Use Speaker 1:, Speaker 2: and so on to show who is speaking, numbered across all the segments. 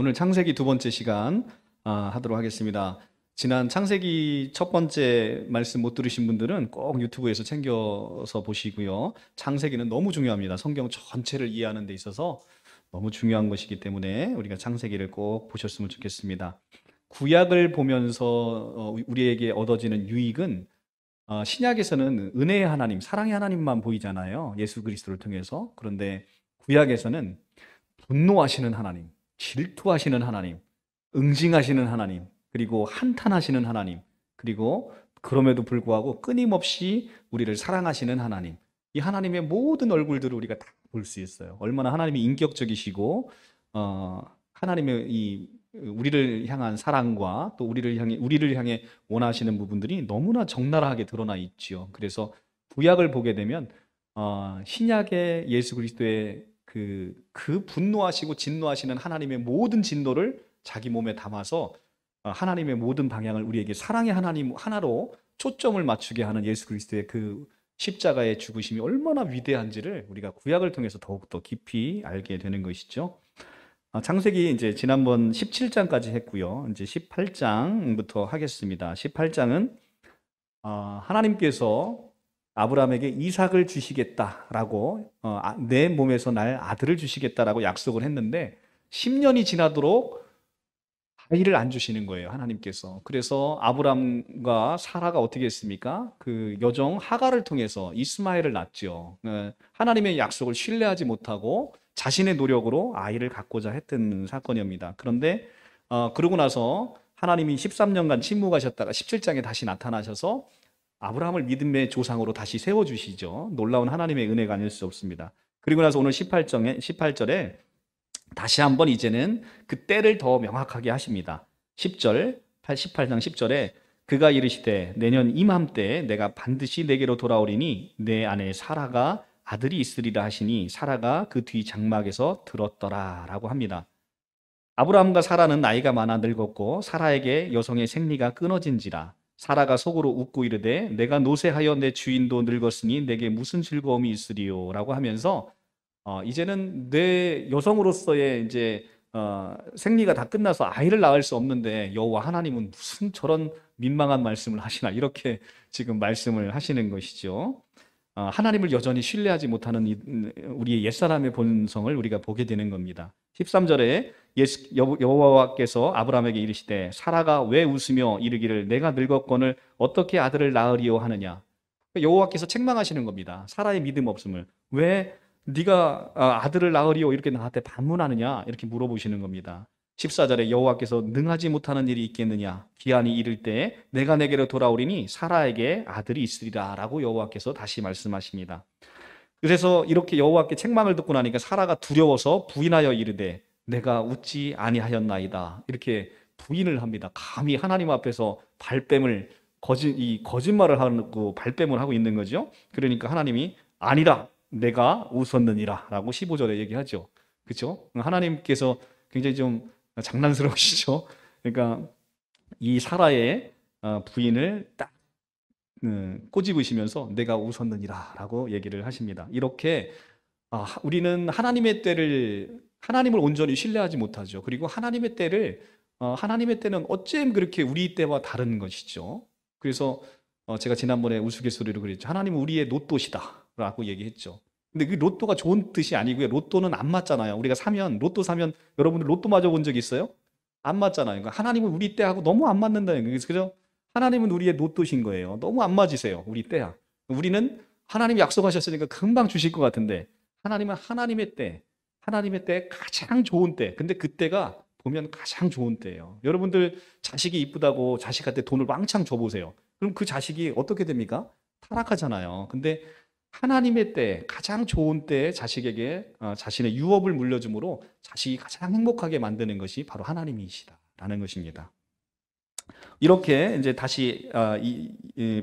Speaker 1: 오늘 창세기 두 번째 시간 하도록 하겠습니다. 지난 창세기 첫 번째 말씀 못 들으신 분들은 꼭 유튜브에서 챙겨서 보시고요. 창세기는 너무 중요합니다. 성경 전체를 이해하는 데 있어서 너무 중요한 것이기 때문에 우리가 창세기를 꼭 보셨으면 좋겠습니다. 구약을 보면서 우리에게 얻어지는 유익은 신약에서는 은혜의 하나님, 사랑의 하나님만 보이잖아요. 예수 그리스도를 통해서. 그런데 구약에서는 분노하시는 하나님, 질투하시는 하나님, 응징하시는 하나님, 그리고 한탄하시는 하나님, 그리고 그럼에도 불구하고 끊임없이 우리를 사랑하시는 하나님, 이 하나님의 모든 얼굴들을 우리가 다 볼 수 있어요. 얼마나 하나님이 인격적이시고 하나님의 이 우리를 향한 사랑과 또 우리를 향해 원하시는 부분들이 너무나 적나라하게 드러나 있지요. 그래서 구약을 보게 되면 신약의 예수 그리스도의 그 분노하시고 진노하시는 하나님의 모든 진노를 자기 몸에 담아서 하나님의 모든 방향을 우리에게 사랑의 하나님 하나로 초점을 맞추게 하는 예수 그리스도의 그 십자가의 죽으심이 얼마나 위대한지를 우리가 구약을 통해서 더욱더 깊이 알게 되는 것이죠. 창세기 이제 지난번 17장까지 했고요. 이제 18장부터 하겠습니다. 18장은 하나님께서 아브라함에게 이삭을 주시겠다라고 내 몸에서 날 아들을 주시겠다라고 약속을 했는데 10년이 지나도록 아이를 안 주시는 거예요, 하나님께서. 그래서 아브라함과 사라가 어떻게 했습니까? 그 여종 하갈을 통해서 이스마엘을 낳죠. 하나님의 약속을 신뢰하지 못하고 자신의 노력으로 아이를 갖고자 했던 사건입니다. 그런데 그러고 나서 하나님이 13년간 침묵하셨다가 17장에 다시 나타나셔서 아브라함을 믿음의 조상으로 다시 세워주시죠. 놀라운 하나님의 은혜가 아닐 수 없습니다. 그리고 나서 오늘 18절에 다시 한번 이제는 그 때를 더 명확하게 하십니다. 10절, 18장 10절에 그가 이르시되 내년 이맘때에 내가 반드시 내게로 돌아오리니 내 아내 사라가 아들이 있으리라 하시니 사라가 그 뒤 장막에서 들었더라 라고 합니다. 아브라함과 사라는 나이가 많아 늙었고 사라에게 여성의 생리가 끊어진지라 사라가 속으로 웃고 이르되 내가 노쇠하여 내 주인도 늙었으니 내게 무슨 즐거움이 있으리요 라고 하면서 이제는 내 여성으로서의 이제 생리가 다 끝나서 아이를 낳을 수 없는데 여호와 하나님은 무슨 저런 민망한 말씀을 하시나 이렇게 지금 말씀을 하시는 것이죠. 하나님을 여전히 신뢰하지 못하는 우리의 옛사람의 본성을 우리가 보게 되는 겁니다. 13절에 여호와께서 아브라함에게 이르시되 사라가 왜 웃으며 이르기를 내가 늙었거늘 어떻게 아들을 낳으리요 하느냐. 여호와께서 책망하시는 겁니다. 사라의 믿음 없음을. 왜 네가 아들을 낳으리요 이렇게 나한테 반문하느냐 이렇게 물어보시는 겁니다. 14절에 여호와께서 능하지 못하는 일이 있겠느냐 기한이 이를 때 내가 내게로 돌아오리니 사라에게 아들이 있으리라 라고 여호와께서 다시 말씀하십니다. 그래서 이렇게 여호와께 책망을 듣고 나니까 사라가 두려워서 부인하여 이르되 내가 웃지 아니하였나이다 이렇게 부인을 합니다. 감히 하나님 앞에서 거짓말을 하고 발뺌을 하고 있는 거죠. 그러니까 하나님이 아니라 내가 웃었느니라 라고 15절에 얘기하죠. 그렇죠? 하나님께서 굉장히 좀 장난스러우시죠. 그러니까 이 사라의 부인을 딱 꼬집으시면서 내가 웃었느니라 라고 얘기를 하십니다. 이렇게 우리는 하나님을 온전히 신뢰하지 못하죠. 그리고 하나님의 때는 어쩜 그렇게 우리 때와 다른 것이죠. 그래서 제가 지난번에 우스갯소리로 그랬죠. 하나님은 우리의 로또시다 라고 얘기했죠. 근데 그 로또가 좋은 뜻이 아니고요. 로또는 안 맞잖아요. 우리가 로또 사면 여러분들 로또 맞아 본 적 있어요? 안 맞잖아요. 그러니까 하나님은 우리 때하고 너무 안 맞는다는 거예요. 그래서 하나님은 우리의 로또신 거예요. 너무 안 맞으세요. 우리 때야. 우리는 하나님이 약속하셨으니까 금방 주실 것 같은데 하나님은 하나님의 때 가장 좋은 때. 근데 그때가 보면 가장 좋은 때예요. 여러분들 자식이 이쁘다고 자식한테 돈을 왕창 줘보세요. 그럼 그 자식이 어떻게 됩니까? 타락하잖아요. 근데 하나님의 때, 가장 좋은 때에 자식에게 자신의 유업을 물려줌으로 자식이 가장 행복하게 만드는 것이 바로 하나님이시다라는 것입니다. 이렇게 이제 다시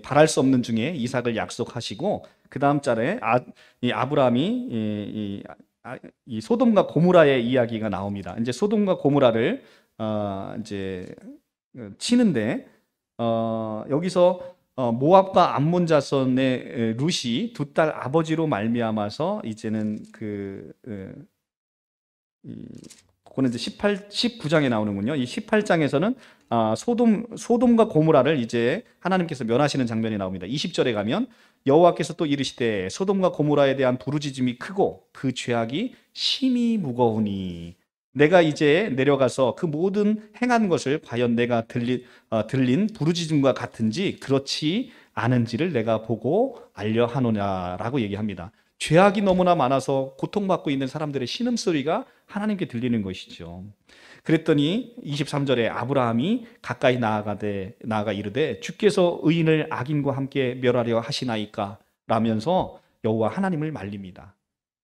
Speaker 1: 바랄 수 없는 중에 이삭을 약속하시고 그 다음 절에 이 아브라함이 이 소돔과 고모라의 이야기가 나옵니다. 이제 소돔과 고모라를 이제 치는데 여기서 모압과 암몬 자손의 룻이 두 딸 아버지로 말미암아서 이제는 그거는 이제 19장에 나오는군요. 이 18장에서는 소돔과 고모라를 이제 하나님께서 멸하시는 장면이 나옵니다. 20절에 가면 여호와께서 또 이르시되 소돔과 고모라에 대한 부르짖음이 크고 그 죄악이 심히 무거우니 내가 이제 내려가서 그 모든 행한 것을 과연 내가 들린 부르짖음과 같은지 그렇지 않은지를 내가 보고 알려 하노냐라고 얘기합니다. 죄악이 너무나 많아서 고통받고 있는 사람들의 신음소리가 하나님께 들리는 것이죠. 그랬더니 23절에 아브라함이 가까이 나아가 이르되 주께서 의인을 악인과 함께 멸하려 하시나이까 라면서 여호와 하나님을 말립니다.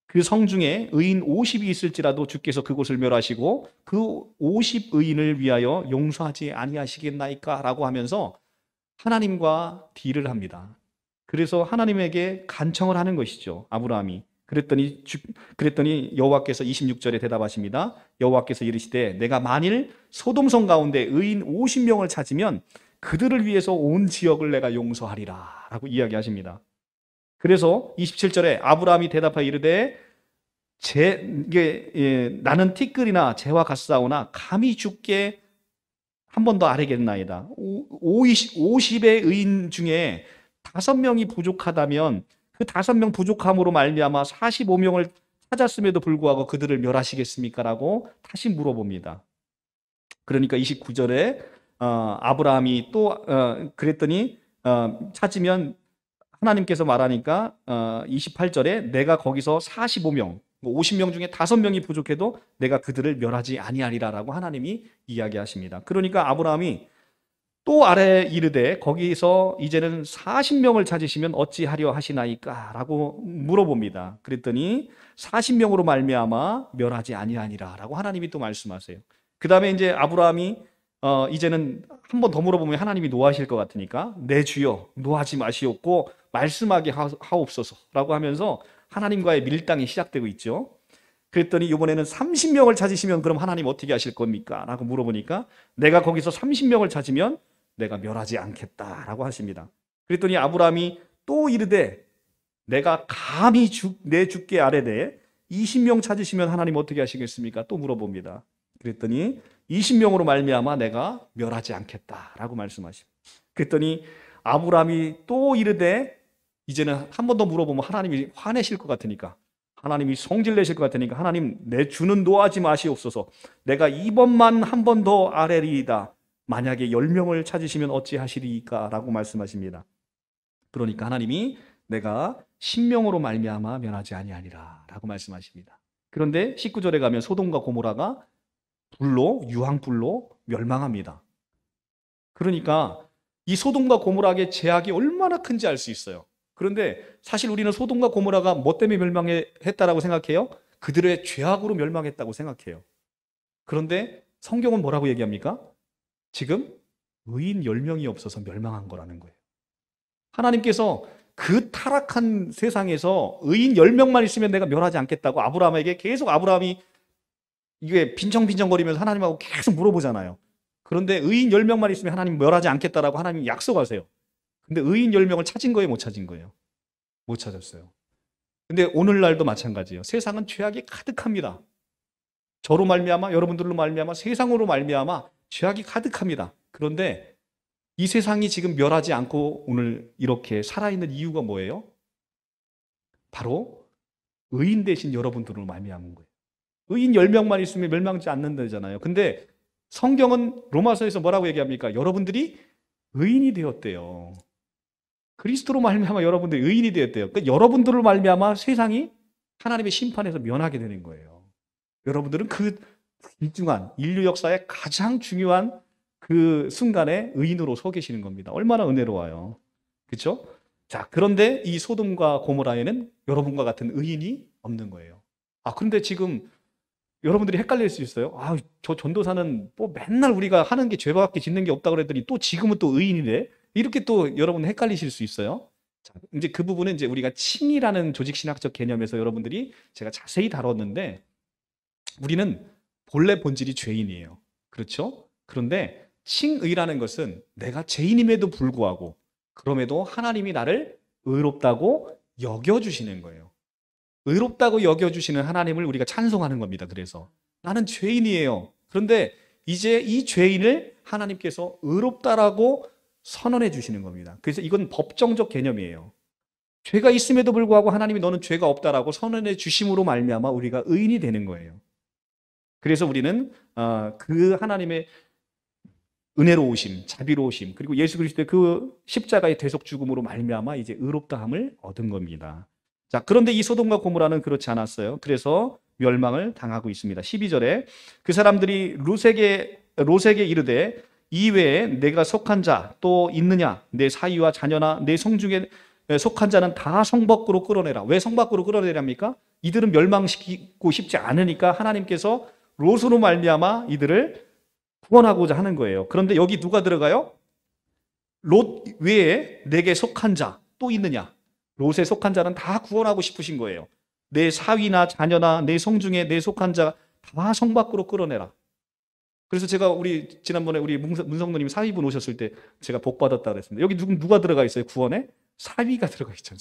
Speaker 1: 그 성중에 의인 50이 있을지라도 주께서 그곳을 멸하시고 그 50 의인을 위하여 용서하지 아니하시겠나이까 라고 하면서 하나님과 딜을 합니다. 그래서 하나님에게 간청을 하는 것이죠. 아브라함이. 그랬더니 여호와께서 26절에 대답하십니다. 여호와께서 이르시되 내가 만일 소돔성 가운데 의인 50명을 찾으면 그들을 위해서 온 지역을 내가 용서하리라 라고 이야기하십니다. 그래서 27절에 아브라함이 대답하여 이르되 나는 티끌이나 재와 같사오나 감히 주께 한 번 더 아뢰겠나이다. 50의 의인 중에 5명이 부족하다면 그 5명 부족함으로 말미암아 45명을 찾았음에도 불구하고 그들을 멸하시겠습니까? 라고 다시 물어봅니다. 그러니까 29절에 아브라함이 또 그랬더니 찾으면 하나님께서 말하니까 28절에 내가 거기서 45명, 50명 중에 5명이 부족해도 내가 그들을 멸하지 아니하리라라고 하나님이 이야기하십니다. 그러니까 아브라함이 또 아래 이르되 거기서 이제는 40명을 찾으시면 어찌하려 하시나이까? 라고 물어봅니다. 그랬더니 40명으로 말미암아 멸하지 아니하니라 라고 하나님이 또 말씀하세요. 그 다음에 이제 아브라함이 이제는 한 번 더 물어보면 하나님이 노하실 것 같으니까 내 주여 노하지 마시옵고 말씀하게 하옵소서 라고 하면서 하나님과의 밀당이 시작되고 있죠. 그랬더니 이번에는 30명을 찾으시면 그럼 하나님 어떻게 하실 겁니까? 라고 물어보니까 내가 거기서 30명을 찾으면 내가 멸하지 않겠다라고 하십니다. 그랬더니 아브라함이 또 이르되 내가 감히 내 주께 아뢰되 20명 찾으시면 하나님 어떻게 하시겠습니까? 또 물어봅니다. 그랬더니 20명으로 말미암아 내가 멸하지 않겠다라고 말씀하십니다. 그랬더니 아브라함이 또 이르되 이제는 한 번 더 물어보면 하나님이 화내실 것 같으니까 하나님이 성질 내실 것 같으니까 하나님 내 주는 노하지 마시옵소서. 내가 이번만 한 번 더 아뢰리이다. 만약에 10명을 찾으시면 어찌하시리까? 라고 말씀하십니다. 그러니까 하나님이 내가 10명으로 말미암아 멸하지 아니하리라 라고 말씀하십니다. 그런데 19절에 가면 소돔과 고모라가 유황불로 멸망합니다. 그러니까 이 소돔과 고모라의 죄악이 얼마나 큰지 알 수 있어요. 그런데 사실 우리는 소돔과 고모라가 뭐 때문에 멸망했다라고 생각해요? 그들의 죄악으로 멸망했다고 생각해요. 그런데 성경은 뭐라고 얘기합니까? 지금 의인 10명이 없어서 멸망한 거라는 거예요. 하나님께서 그 타락한 세상에서 의인 10명만 있으면 내가 멸하지 않겠다고 아브라함에게 계속 아브라함이 이게 빈정빈정거리면서 하나님하고 계속 물어보잖아요. 그런데 의인 10명만 있으면 하나님 멸하지 않겠다라고 하나님이 약속하세요. 근데 의인 10명을 찾은 거예요? 못 찾은 거예요? 못 찾았어요. 근데 오늘날도 마찬가지예요. 세상은 죄악이 가득합니다. 저로 말미암아 여러분들로 말미암아 세상으로 말미암아 죄악이 가득합니다. 그런데 이 세상이 지금 멸하지 않고 오늘 이렇게 살아있는 이유가 뭐예요? 바로 의인 대신 여러분들로 말미암은 거예요. 의인 10명만 있으면 멸망하지 않는다잖아요. 근데 성경은 로마서에서 뭐라고 얘기합니까? 여러분들이 의인이 되었대요. 그리스도로 말미암아 여러분들이 의인이 되었대요. 그러니까 여러분들로 말미암아 세상이 하나님의 심판에서 면하게 되는 거예요. 여러분들은 그 일중한 인류 역사의 가장 중요한 그 순간에 의인으로 서 계시는 겁니다. 얼마나 은혜로워요. 그렇죠? 자, 그런데 이 소돔과 고모라에는 여러분과 같은 의인이 없는 거예요. 그런데 지금 여러분들이 헷갈릴 수 있어요. 저 전도사는 뭐 맨날 우리가 하는 게 죄밖에 짓는 게 없다 그랬더니 또 지금은 또 의인이래. 이렇게 또 여러분 헷갈리실 수 있어요. 자, 이제 그 부분은 이제 우리가 칭이라는 조직신학적 개념에서 여러분들이 제가 자세히 다뤘는데 우리는 본래 본질이 죄인이에요. 그렇죠? 그런데 칭의라는 것은 내가 죄인임에도 불구하고 그럼에도 하나님이 나를 의롭다고 여겨주시는 거예요. 의롭다고 여겨주시는 하나님을 우리가 찬송하는 겁니다. 그래서 나는 죄인이에요. 그런데 이제 이 죄인을 하나님께서 의롭다라고 선언해 주시는 겁니다. 그래서 이건 법정적 개념이에요. 죄가 있음에도 불구하고 하나님이 너는 죄가 없다라고 선언해 주심으로 말미암아 우리가 의인이 되는 거예요. 그래서 우리는 그 하나님의 은혜로우심, 자비로우심, 그리고 예수 그리스도의 그 십자가의 대속 죽음으로 말미암아 이제 의롭다함을 얻은 겁니다. 자, 그런데 이 소돔과 고모라는 그렇지 않았어요. 그래서 멸망을 당하고 있습니다. 12절에 그 사람들이 롯에게 이르되 이외에 내가 속한 자 또 있느냐? 내 사위와 자녀나 내 성 중에 속한 자는 다 성 밖으로 끌어내라. 왜 성 밖으로 끌어내랍니까? 이들은 멸망시키고 싶지 않으니까 하나님께서 롯으로 말미암아 이들을 구원하고자 하는 거예요. 그런데 여기 누가 들어가요? 롯 외에 내게 속한 자 또 있느냐? 롯에 속한 자는 다 구원하고 싶으신 거예요. 내 사위나 자녀나 내 성 중에 내 속한 자 다 성 밖으로 끌어내라. 그래서 제가 지난번에 우리 문성도님 사위분 오셨을 때 제가 복 받았다 그랬습니다. 여기 누가 들어가 있어요? 구원에? 사위가 들어가 있잖아요.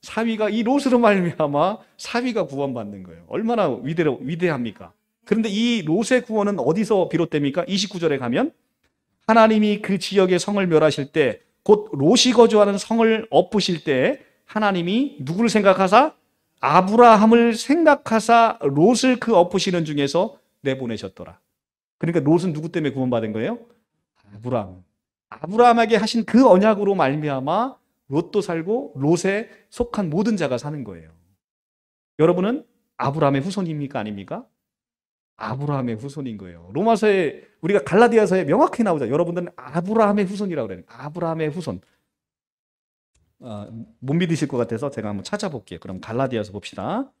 Speaker 1: 사위가 이 롯으로 말미암아 사위가 구원받는 거예요. 얼마나 위대합니까? 그런데 이 롯의 구원은 어디서 비롯됩니까? 29절에 가면 하나님이 그 지역의 성을 멸하실 때 곧 롯이 거주하는 성을 엎으실 때 하나님이 누구를 생각하사? 아브라함을 생각하사 롯을 그 엎으시는 중에서 내보내셨더라. 그러니까 롯은 누구 때문에 구원받은 거예요? 아브라함에게 하신 그 언약으로 말미암아 롯도 살고 롯에 속한 모든 자가 사는 거예요. 여러분은 아브라함의 후손입니까? 아닙니까? 아브라함의 후손인 거예요. 로마서에 우리가 갈라디아서에 명확히 나오죠. 여러분들은 아브라함의 후손이라고 그래요. 아브라함의 후손. 못 믿으실 것 같아서 제가 한번 찾아볼게요. 그럼 갈라디아서 봅시다.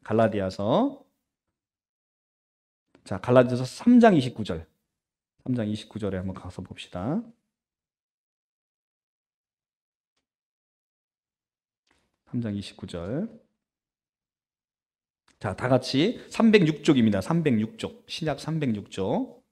Speaker 1: 갈라디아서. 자, 갈라디아서 3장 29절. 3장 29절에 한번 가서 봅시다. 3장 29절. 자, 다 같이 306쪽입니다. 306쪽. 신약 306쪽.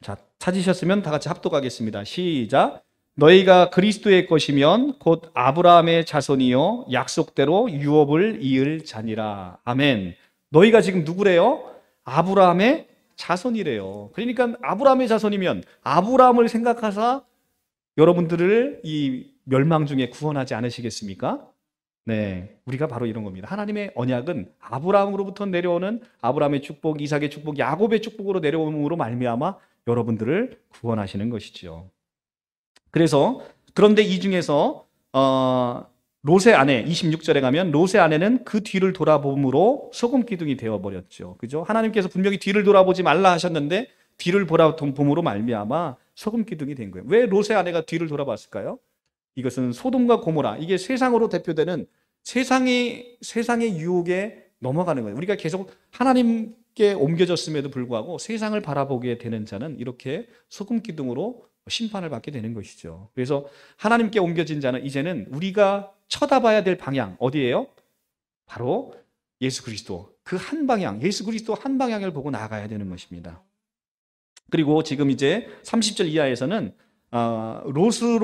Speaker 1: 자, 찾으셨으면 다 같이 합독하겠습니다. 시작. 너희가 그리스도의 것이면 곧 아브라함의 자손이요 약속대로 유업을 이을 자니라. 아멘. 너희가 지금 누구래요? 아브라함의 자손이래요. 그러니까 아브라함의 자손이면 아브라함을 생각하사 여러분들을 이 멸망 중에 구원하지 않으시겠습니까? 네, 우리가 바로 이런 겁니다. 하나님의 언약은 아브라함으로부터 내려오는 아브라함의 축복, 이삭의 축복, 야곱의 축복으로 내려옴으로 말미암아 여러분들을 구원하시는 것이죠. 그래서 그런데 이 중에서 롯의 아내 26절에 가면 롯의 아내는 그 뒤를 돌아봄으로 소금 기둥이 되어버렸죠. 그죠? 하나님께서 분명히 뒤를 돌아보지 말라 하셨는데 뒤를 돌아봄으로 말미암아 소금 기둥이 된 거예요. 왜 롯의 아내가 뒤를 돌아봤을까요? 이것은 소돔과 고모라, 이게 세상으로 대표되는 세상의 유혹에 넘어가는 거예요. 우리가 계속 하나님께 옮겨졌음에도 불구하고 세상을 바라보게 되는 자는 이렇게 소금 기둥으로 심판을 받게 되는 것이죠. 그래서 하나님께 옮겨진 자는 이제는 우리가 쳐다봐야 될 방향 어디예요? 바로 예수 그리스도, 그 한 방향, 예수 그리스도 한 방향을 보고 나아가야 되는 것입니다. 그리고 지금 이제 30절 이하에서는 롯의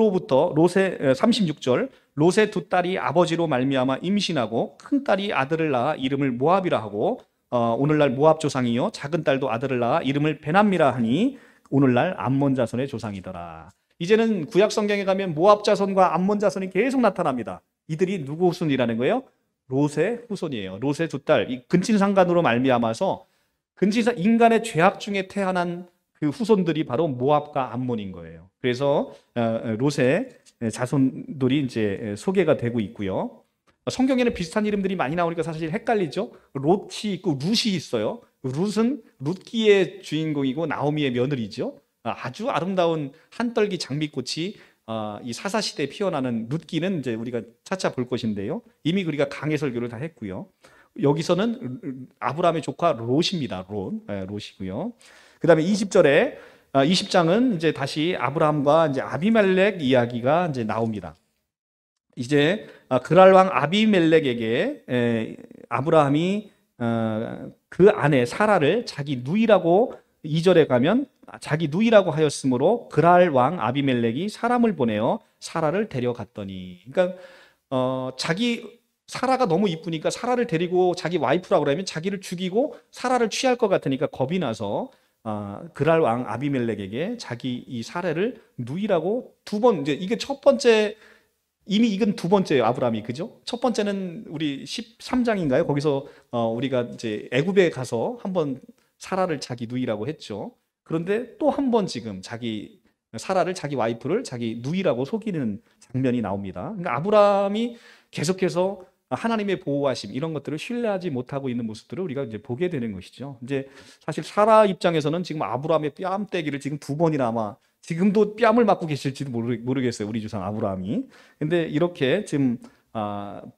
Speaker 1: 36절 롯의 두 딸이 아버지로 말미암아 임신하고 큰 딸이 아들을 낳아 이름을 모압이라 하고 오늘날 모압 조상이요 작은 딸도 아들을 낳아 이름을 베남미라 하니 오늘날 암몬 자손의 조상이더라. 이제는 구약 성경에 가면 모압 자손과 암몬 자손이 계속 나타납니다. 이들이 누구 후손이라는 거예요? 롯의 후손이에요. 롯의 두 딸, 이 근친상간으로 말미암아서 인간의 죄악 중에 태어난 그 후손들이 바로 모압과 암몬인 거예요. 그래서 롯의 자손들이 이제 소개가 되고 있고요. 성경에는 비슷한 이름들이 많이 나오니까 사실 헷갈리죠. 롯이 있고 룻이 있어요. 룻은 룻기의 주인공이고 나오미의 며느리죠. 아주 아름다운 한떨기 장미꽃이 이 사사 시대에 피어나는 룻기는 이제 우리가 차차 볼 것인데요. 이미 우리가 강해 설교를 다 했고요. 여기서는 아브라함의 조카 롯입니다. 롯이고요. 그다음에 20장은 이제 다시 아브라함과 이제 아비멜렉 이야기가 이제 나옵니다. 이제 그랄 왕 아비멜렉에게 아브라함이 그 아내 사라를 자기 누이라고 2절에 가면 자기 누이라고 하였으므로 그랄 왕 아비멜렉이 사람을 보내어 사라를 데려갔더니, 그러니까 자기 사라가 너무 이쁘니까 사라를 데리고 자기 와이프라고 그러면 자기를 죽이고 사라를 취할 것 같으니까 겁이 나서 그랄 왕 아비멜렉에게 자기 이 사라를 누이라고 두 번, 이제 이게 첫 번째, 이미 이건 두 번째예요, 아브라함이. 그죠? 첫 번째는 우리 13장인가요? 거기서 우리가 이제 애굽에 가서 한번 사라를 자기 누이라고 했죠. 그런데 또 한 번 지금 자기 사라를, 자기 와이프를 자기 누이라고 속이는 장면이 나옵니다. 그러니까 아브라함이 계속해서 하나님의 보호하심 이런 것들을 신뢰하지 못하고 있는 모습들을 우리가 이제 보게 되는 것이죠. 이제 사실 사라 입장에서는 지금 아브라함의 뺨때기를 지금 두 번이나 아마 지금도 뺨을 맞고 계실지도 모르겠어요. 우리 조상 아브라함이. 근데 이렇게 지금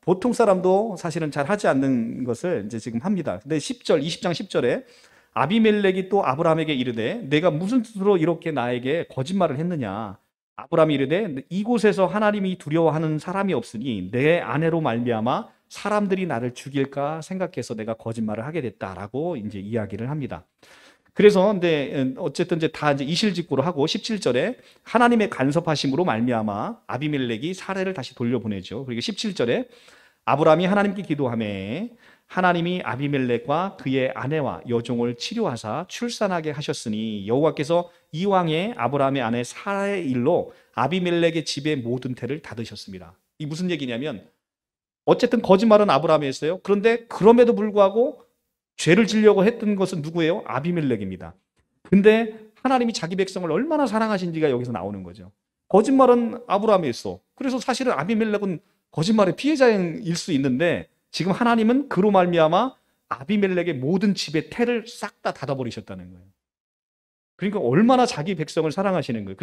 Speaker 1: 보통 사람도 사실은 잘 하지 않는 것을 이제 지금 합니다. 근데 10절, 20장 10절에 아비멜렉이 또 아브라함에게 이르되 내가 무슨 뜻으로 이렇게 나에게 거짓말을 했느냐. 아브라함이 이르되 이곳에서 하나님이 두려워하는 사람이 없으니 내 아내로 말미암아 사람들이 나를 죽일까 생각해서 내가 거짓말을 하게 됐다라고 이제 이야기를 합니다. 그래서 근데 어쨌든 이제 다 이제 이실직고로 하고 17절에 하나님의 간섭하심으로 말미암아 아비멜렉이 사례를 다시 돌려보내죠. 그리고 17절에 아브라함이 하나님께 기도하매 하나님이 아비멜렉과 그의 아내와 여종을 치료하사 출산하게 하셨으니 여호와께서 이왕에 아브라함의 아내 사라의 일로 아비멜렉의 집의 모든 태를 닫으셨습니다. 이 무슨 얘기냐면 어쨌든 거짓말은 아브라함이 했어요. 그런데 그럼에도 불구하고 죄를 지려고 했던 것은 누구예요? 아비멜렉입니다. 근데 하나님이 자기 백성을 얼마나 사랑하신지가 여기서 나오는 거죠. 거짓말은 아브라함이 했어. 그래서 사실은 아비멜렉은 거짓말의 피해자일 수 있는데 지금 하나님은 그로 말미암아 아비멜렉의 모든 집의 태를 싹 다 닫아버리셨다는 거예요. 그러니까 얼마나 자기 백성을 사랑하시는 거예요.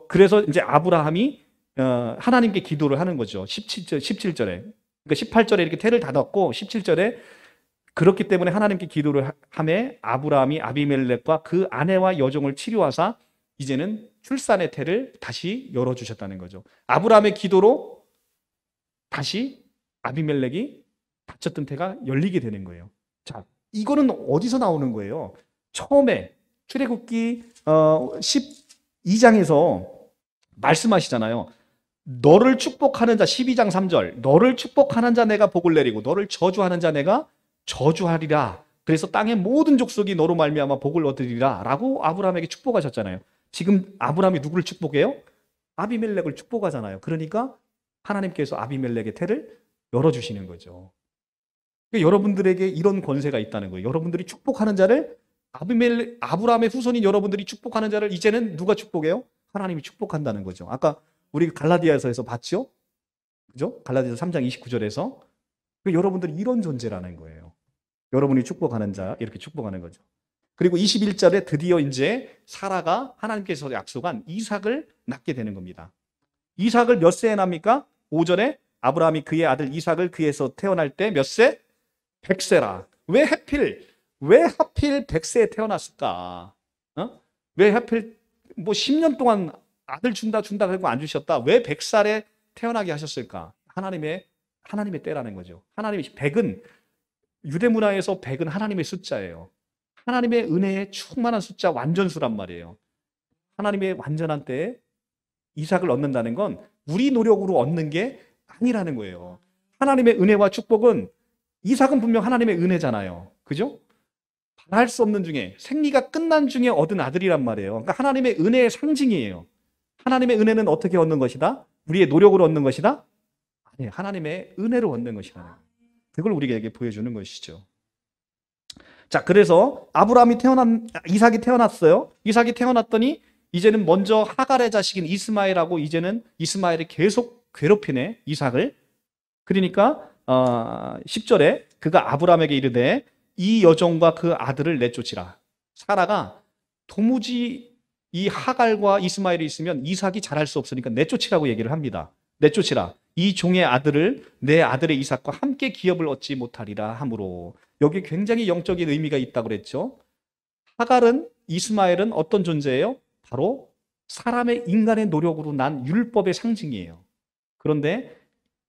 Speaker 1: 그래서 이제 아브라함이 하나님께 기도를 하는 거죠. 17절에. 그러니까 18절에 이렇게 태를 닫았고 17절에 그렇기 때문에 하나님께 기도를 하매 아브라함이 아비멜렉과 그 아내와 여종을 치료하사 이제는 출산의 태를 다시 열어주셨다는 거죠. 아브라함의 기도로 다시 아비멜렉이 닫혔던 태가 열리게 되는 거예요. 자, 이거는 어디서 나오는 거예요? 처음에 출애굽기 12장에서 말씀하시잖아요. 너를 축복하는 자 12장 3절 너를 축복하는 자 내가 복을 내리고 너를 저주하는 자 내가 저주하리라. 그래서 땅의 모든 족속이 너로 말미암아 복을 얻으리라 라고 아브라함에게 축복하셨잖아요. 지금 아브라함이 누구를 축복해요? 아비멜렉을 축복하잖아요. 그러니까 하나님께서 아비멜렉의 태를 열어주시는 거죠. 그러니까 여러분들에게 이런 권세가 있다는 거예요. 여러분들이 축복하는 자를 아브라함의 후손인 여러분들이 축복하는 자를 이제는 누가 축복해요? 하나님이 축복한다는 거죠. 아까 우리 갈라디아서에서 봤죠? 그죠? 갈라디아서 3장 29절에서 여러분들이 이런 존재라는 거예요. 여러분이 축복하는 자 이렇게 축복하는 거죠. 그리고 21절에 드디어 이제 사라가 하나님께서 약속한 이삭을 낳게 되는 겁니다. 이삭을 몇 세에 납니까? 5절에 아브라함이 그의 아들 이삭을 그에서 태어날 때 몇 세? 100세라. 왜 하필 100세에 태어났을까? 왜 하필 뭐 10년 동안 아들 준다 그러고 안 주셨다. 왜 100살에 태어나게 하셨을까? 하나님의 때라는 거죠. 하나님의 100은 유대 문화에서 100은 하나님의 숫자예요. 하나님의 은혜에 충만한 숫자 완전수란 말이에요. 하나님의 완전한 때에 이삭을 얻는다는 건 우리 노력으로 얻는 게 아니라는 거예요. 하나님의 은혜와 축복은 이삭은 분명 하나님의 은혜잖아요. 그죠? 말할 수 없는 중에 생리가 끝난 중에 얻은 아들이란 말이에요. 그러니까 하나님의 은혜의 상징이에요. 하나님의 은혜는 어떻게 얻는 것이다? 우리의 노력으로 얻는 것이다? 아니, 하나님의 은혜로 얻는 것이다. 그걸 우리에게 보여주는 것이죠. 자, 그래서 이삭이 태어났어요. 이삭이 태어났더니 이제는 먼저 하갈의 자식인 이스마엘하고 이제는 이스마엘이 계속 괴롭히네, 이삭을. 그러니까 10절에 그가 아브라함에게 이르되 이 여종과 그 아들을 내쫓으라. 사라가 도무지 이 하갈과 이스마엘이 있으면 이삭이 자랄 수 없으니까 내쫓으라고 얘기를 합니다. 내쫓으라. 이 종의 아들을 내 아들의 이삭과 함께 기업을 얻지 못하리라 하므로. 여기 굉장히 영적인 의미가 있다고 그랬죠. 하갈은, 이스마엘은 어떤 존재예요? 바로 사람의 인간의 노력으로 난 율법의 상징이에요. 그런데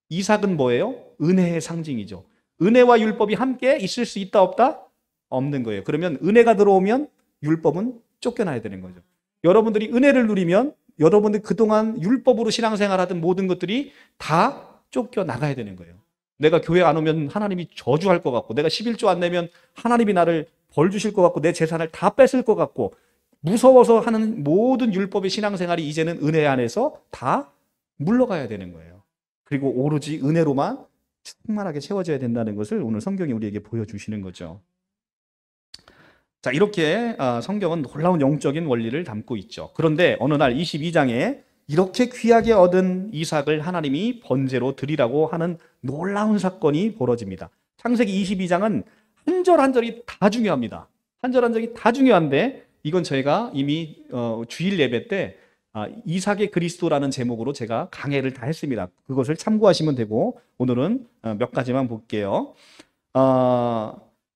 Speaker 1: 이삭은 뭐예요? 은혜의 상징이죠. 은혜와 율법이 함께 있을 수 있다 없다? 없는 거예요. 그러면 은혜가 들어오면 율법은 쫓겨나야 되는 거죠. 여러분들이 은혜를 누리면 여러분들 그동안 율법으로 신앙생활하던 모든 것들이 다 쫓겨나가야 되는 거예요. 내가 교회 안 오면 하나님이 저주할 것 같고, 내가 11조 안 내면 하나님이 나를 벌 주실 것 같고, 내 재산을 다 뺏을 것 같고, 무서워서 하는 모든 율법의 신앙생활이 이제는 은혜 안에서 다 물러가야 되는 거예요. 그리고 오로지 은혜로만 충만하게 채워져야 된다는 것을 오늘 성경이 우리에게 보여주시는 거죠. 자, 이렇게 성경은 놀라운 영적인 원리를 담고 있죠. 그런데 어느 날 22장에 이렇게 귀하게 얻은 이삭을 하나님이 번제로 드리라고 하는 놀라운 사건이 벌어집니다. 창세기 22장은 한 절 한 절이 다 중요합니다. 한 절 한 절이 다 중요한데, 이건 저희가 이미 주일 예배 때 이삭의 그리스도라는 제목으로 제가 강해를 다 했습니다. 그것을 참고하시면 되고, 오늘은 몇 가지만 볼게요.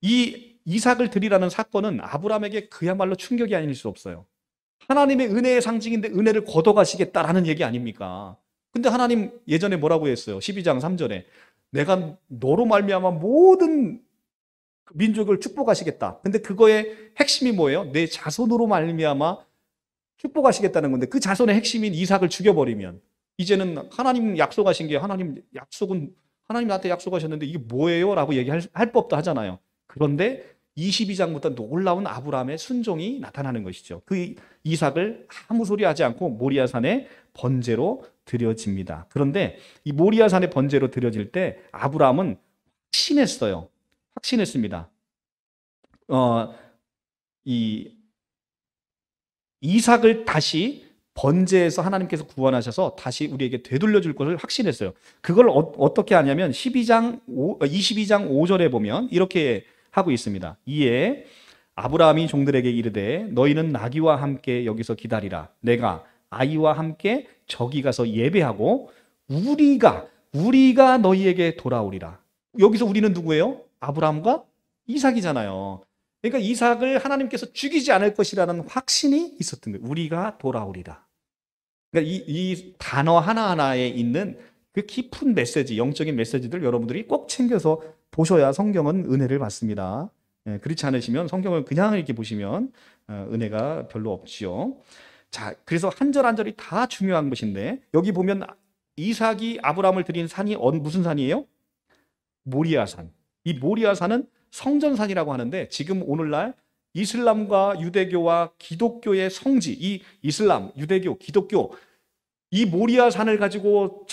Speaker 1: 이 이삭을 드리라는 사건은 아브라함에게 그야말로 충격이 아닐 수 없어요. 하나님의 은혜의 상징인데 은혜를 걷어가시겠다라는 얘기 아닙니까? 근데 하나님 예전에 뭐라고 했어요? 12장 3절에 내가 너로 말미암아 모든 민족을 축복하시겠다. 근데 그거의 핵심이 뭐예요? 내 자손으로 말미암아 축복하시겠다는 건데, 그 자손의 핵심인 이삭을 죽여버리면 이제는 하나님 약속하신 게, 하나님 나한테 약속하셨는데 이게 뭐예요? 라고 얘기할 법도 하잖아요. 그런데 22장부터 놀라운 아브라함의 순종이 나타나는 것이죠. 그 이삭을 아무 소리 하지 않고 모리아산에 번제로 드려집니다. 그런데 이 모리아산에 번제로 드려질 때 아브라함은 확신했습니다. 이 이삭을 다시 번제에서 하나님께서 구원하셔서 다시 우리에게 되돌려 줄 것을 확신했어요. 그걸 어떻게 하냐면 22장 5절에 보면 이렇게 하고 있습니다. 이에 아브라함이 종들에게 이르되 너희는 나귀와 함께 여기서 기다리라. 내가 아이와 함께 저기 가서 예배하고 우리가 너희에게 돌아오리라. 여기서 우리는 누구예요? 아브라함과 이삭이잖아요. 그러니까 이삭을 하나님께서 죽이지 않을 것이라는 확신이 있었던 거예요. 우리가 돌아오리라. 그러니까 이 단어 하나하나에 있는 그 깊은 메시지, 영적인 메시지들 여러분들이 꼭 챙겨서 보셔야 성경은 은혜를 받습니다. 그렇지 않으시면 성경을 그냥 이렇게 보시면 은혜가 별로 없지요. 자, 그래서 한 절 한 절이 다 중요한 것인데, 여기 보면 이삭이 아브라함을 드린 산이 무슨 산이에요? 모리아산. 이 모리아산은 성전산이라고 하는데, 지금 오늘날 이슬람과 유대교와 기독교의 성지, 이 이슬람, 유대교, 기독교, 이 모리아산을 가지고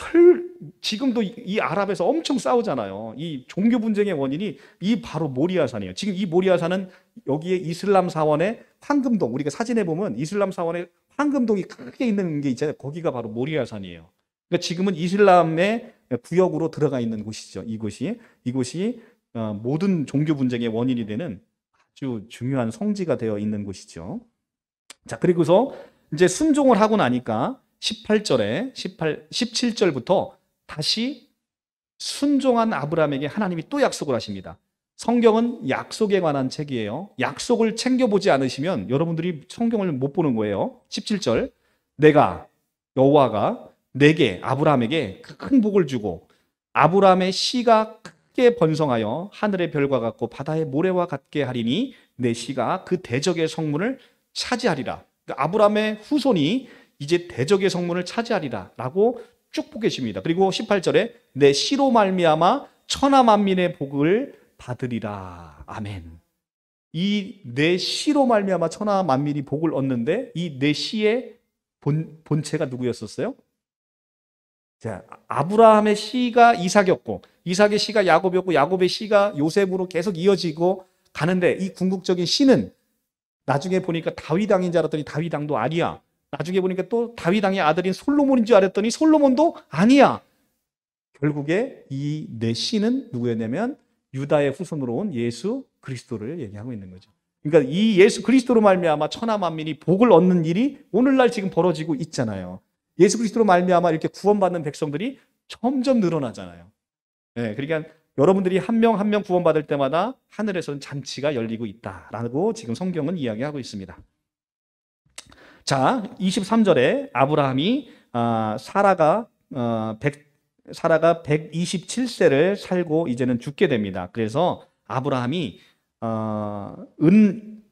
Speaker 1: 지금도 이 아랍에서 엄청 싸우잖아요. 이 종교 분쟁의 원인이 이 바로 모리아산이에요. 지금 이 모리아산은 여기에 이슬람 사원의 황금동, 우리가 사진에 보면 이슬람 사원의 황금동이 크게 있는 게 있잖아요. 거기가 바로 모리아산이에요. 그러니까 지금은 이슬람의 구역으로 들어가 있는 곳이죠. 이곳이 모든 종교 분쟁의 원인이 되는 아주 중요한 성지가 되어 있는 곳이죠. 자, 그리고서 이제 순종을 하고 나니까 17절부터 다시 순종한 아브라함에게 하나님이 또 약속을 하십니다. 성경은 약속에 관한 책이에요. 약속을 챙겨보지 않으시면 여러분들이 성경을 못 보는 거예요. 17절, 내가 여호와가 내게 아브라함에게 큰 복을 주고 아브라함의 씨가 크게 번성하여 하늘의 별과 같고 바다의 모래와 같게 하리니 내 씨가 그 대적의 성문을 차지하리라. 그러니까 아브라함의 후손이 이제 대적의 성문을 차지하리라 라고 축복해 줍니다. 그리고 18절에 내 씨로 말미암아 천하 만민의 복을 받으리라. 아멘. 이 내 씨로 말미암아 천하 만민이 복을 얻는데, 이 내 씨의 본체가 누구였었어요? 자, 아브라함의 씨가 이삭이었고, 이삭의 씨가 야곱이었고, 야곱의 씨가 요셉으로 계속 이어지고 가는데, 이 궁극적인 씨는 나중에 보니까 다윗 왕인 줄 알았더니 다윗 왕도 아니야. 나중에 보니까 또 다윗 왕의 아들인 솔로몬인 줄 알았더니 솔로몬도 아니야. 결국에 이 내 씨는 누구였냐면 유다의 후손으로 온 예수 그리스도를 얘기하고 있는 거죠. 그러니까 이 예수 그리스도로 말미암아 천하 만민이 복을 얻는 일이 오늘날 지금 벌어지고 있잖아요. 예수 그리스도로 말미암아 이렇게 구원받는 백성들이 점점 늘어나잖아요. 네, 그러니까 여러분들이 한 명 한 명 구원받을 때마다 하늘에서는 잔치가 열리고 있다라고 지금 성경은 이야기하고 있습니다. 자, 23절에 아브라함이 사라가 127세를 살고 이제는 죽게 됩니다. 그래서 아브라함이 은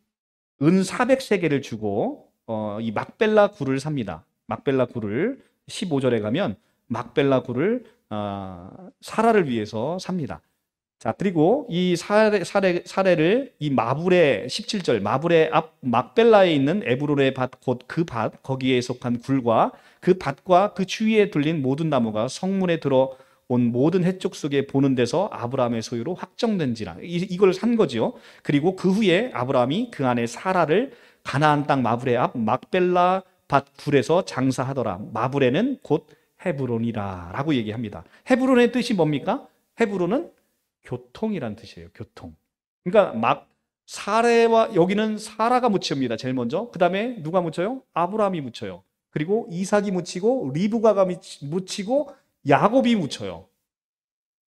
Speaker 1: 400세겔을 주고 이 막벨라 굴을 삽니다. 막벨라 굴을 15절에 가면 막벨라 굴을 사라를 위해서 삽니다. 자, 그리고 이 사례를 이 마불의 17절, 마불의 앞 막벨라에 있는 에브론의 밭, 곧 그 밭, 거기에 속한 굴과 그 밭과 그 주위에 둘린 모든 나무가 성문에 들어온 모든 해쪽 속에 보는 데서 아브라함의 소유로 확정된지라. 이걸 산 거죠. 그리고 그 후에 아브라함이 그 안에 사라를 가나안 땅 마불의 앞 막벨라 밭 굴에서 장사하더라. 마불에는 곧 헤브론이라 라고 얘기합니다. 헤브론의 뜻이 뭡니까? 헤브론은 교통이란 뜻이에요. 교통. 그러니까 막 사레와 여기는 사라가 묻힙니다. 제일 먼저. 그 다음에 누가 묻혀요? 아브라함이 묻혀요. 그리고 이삭이 묻히고 리브가가 묻히고 야곱이 묻혀요.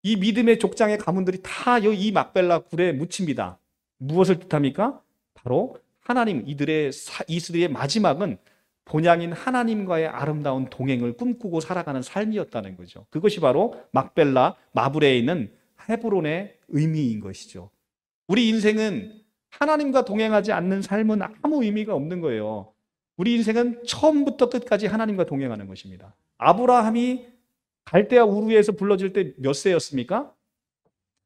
Speaker 1: 이 믿음의 족장의 가문들이 다 이 막벨라 굴에 묻힙니다. 무엇을 뜻합니까? 바로 하나님, 이스라엘의 마지막은 본향인 하나님과의 아름다운 동행을 꿈꾸고 살아가는 삶이었다는 거죠. 그것이 바로 막벨라 마불에 있는 헤브론의 의미인 것이죠. 우리 인생은 하나님과 동행하지 않는 삶은 아무 의미가 없는 거예요. 우리 인생은 처음부터 끝까지 하나님과 동행하는 것입니다. 아브라함이 갈대아 우르에서 불러질 때 몇 세였습니까?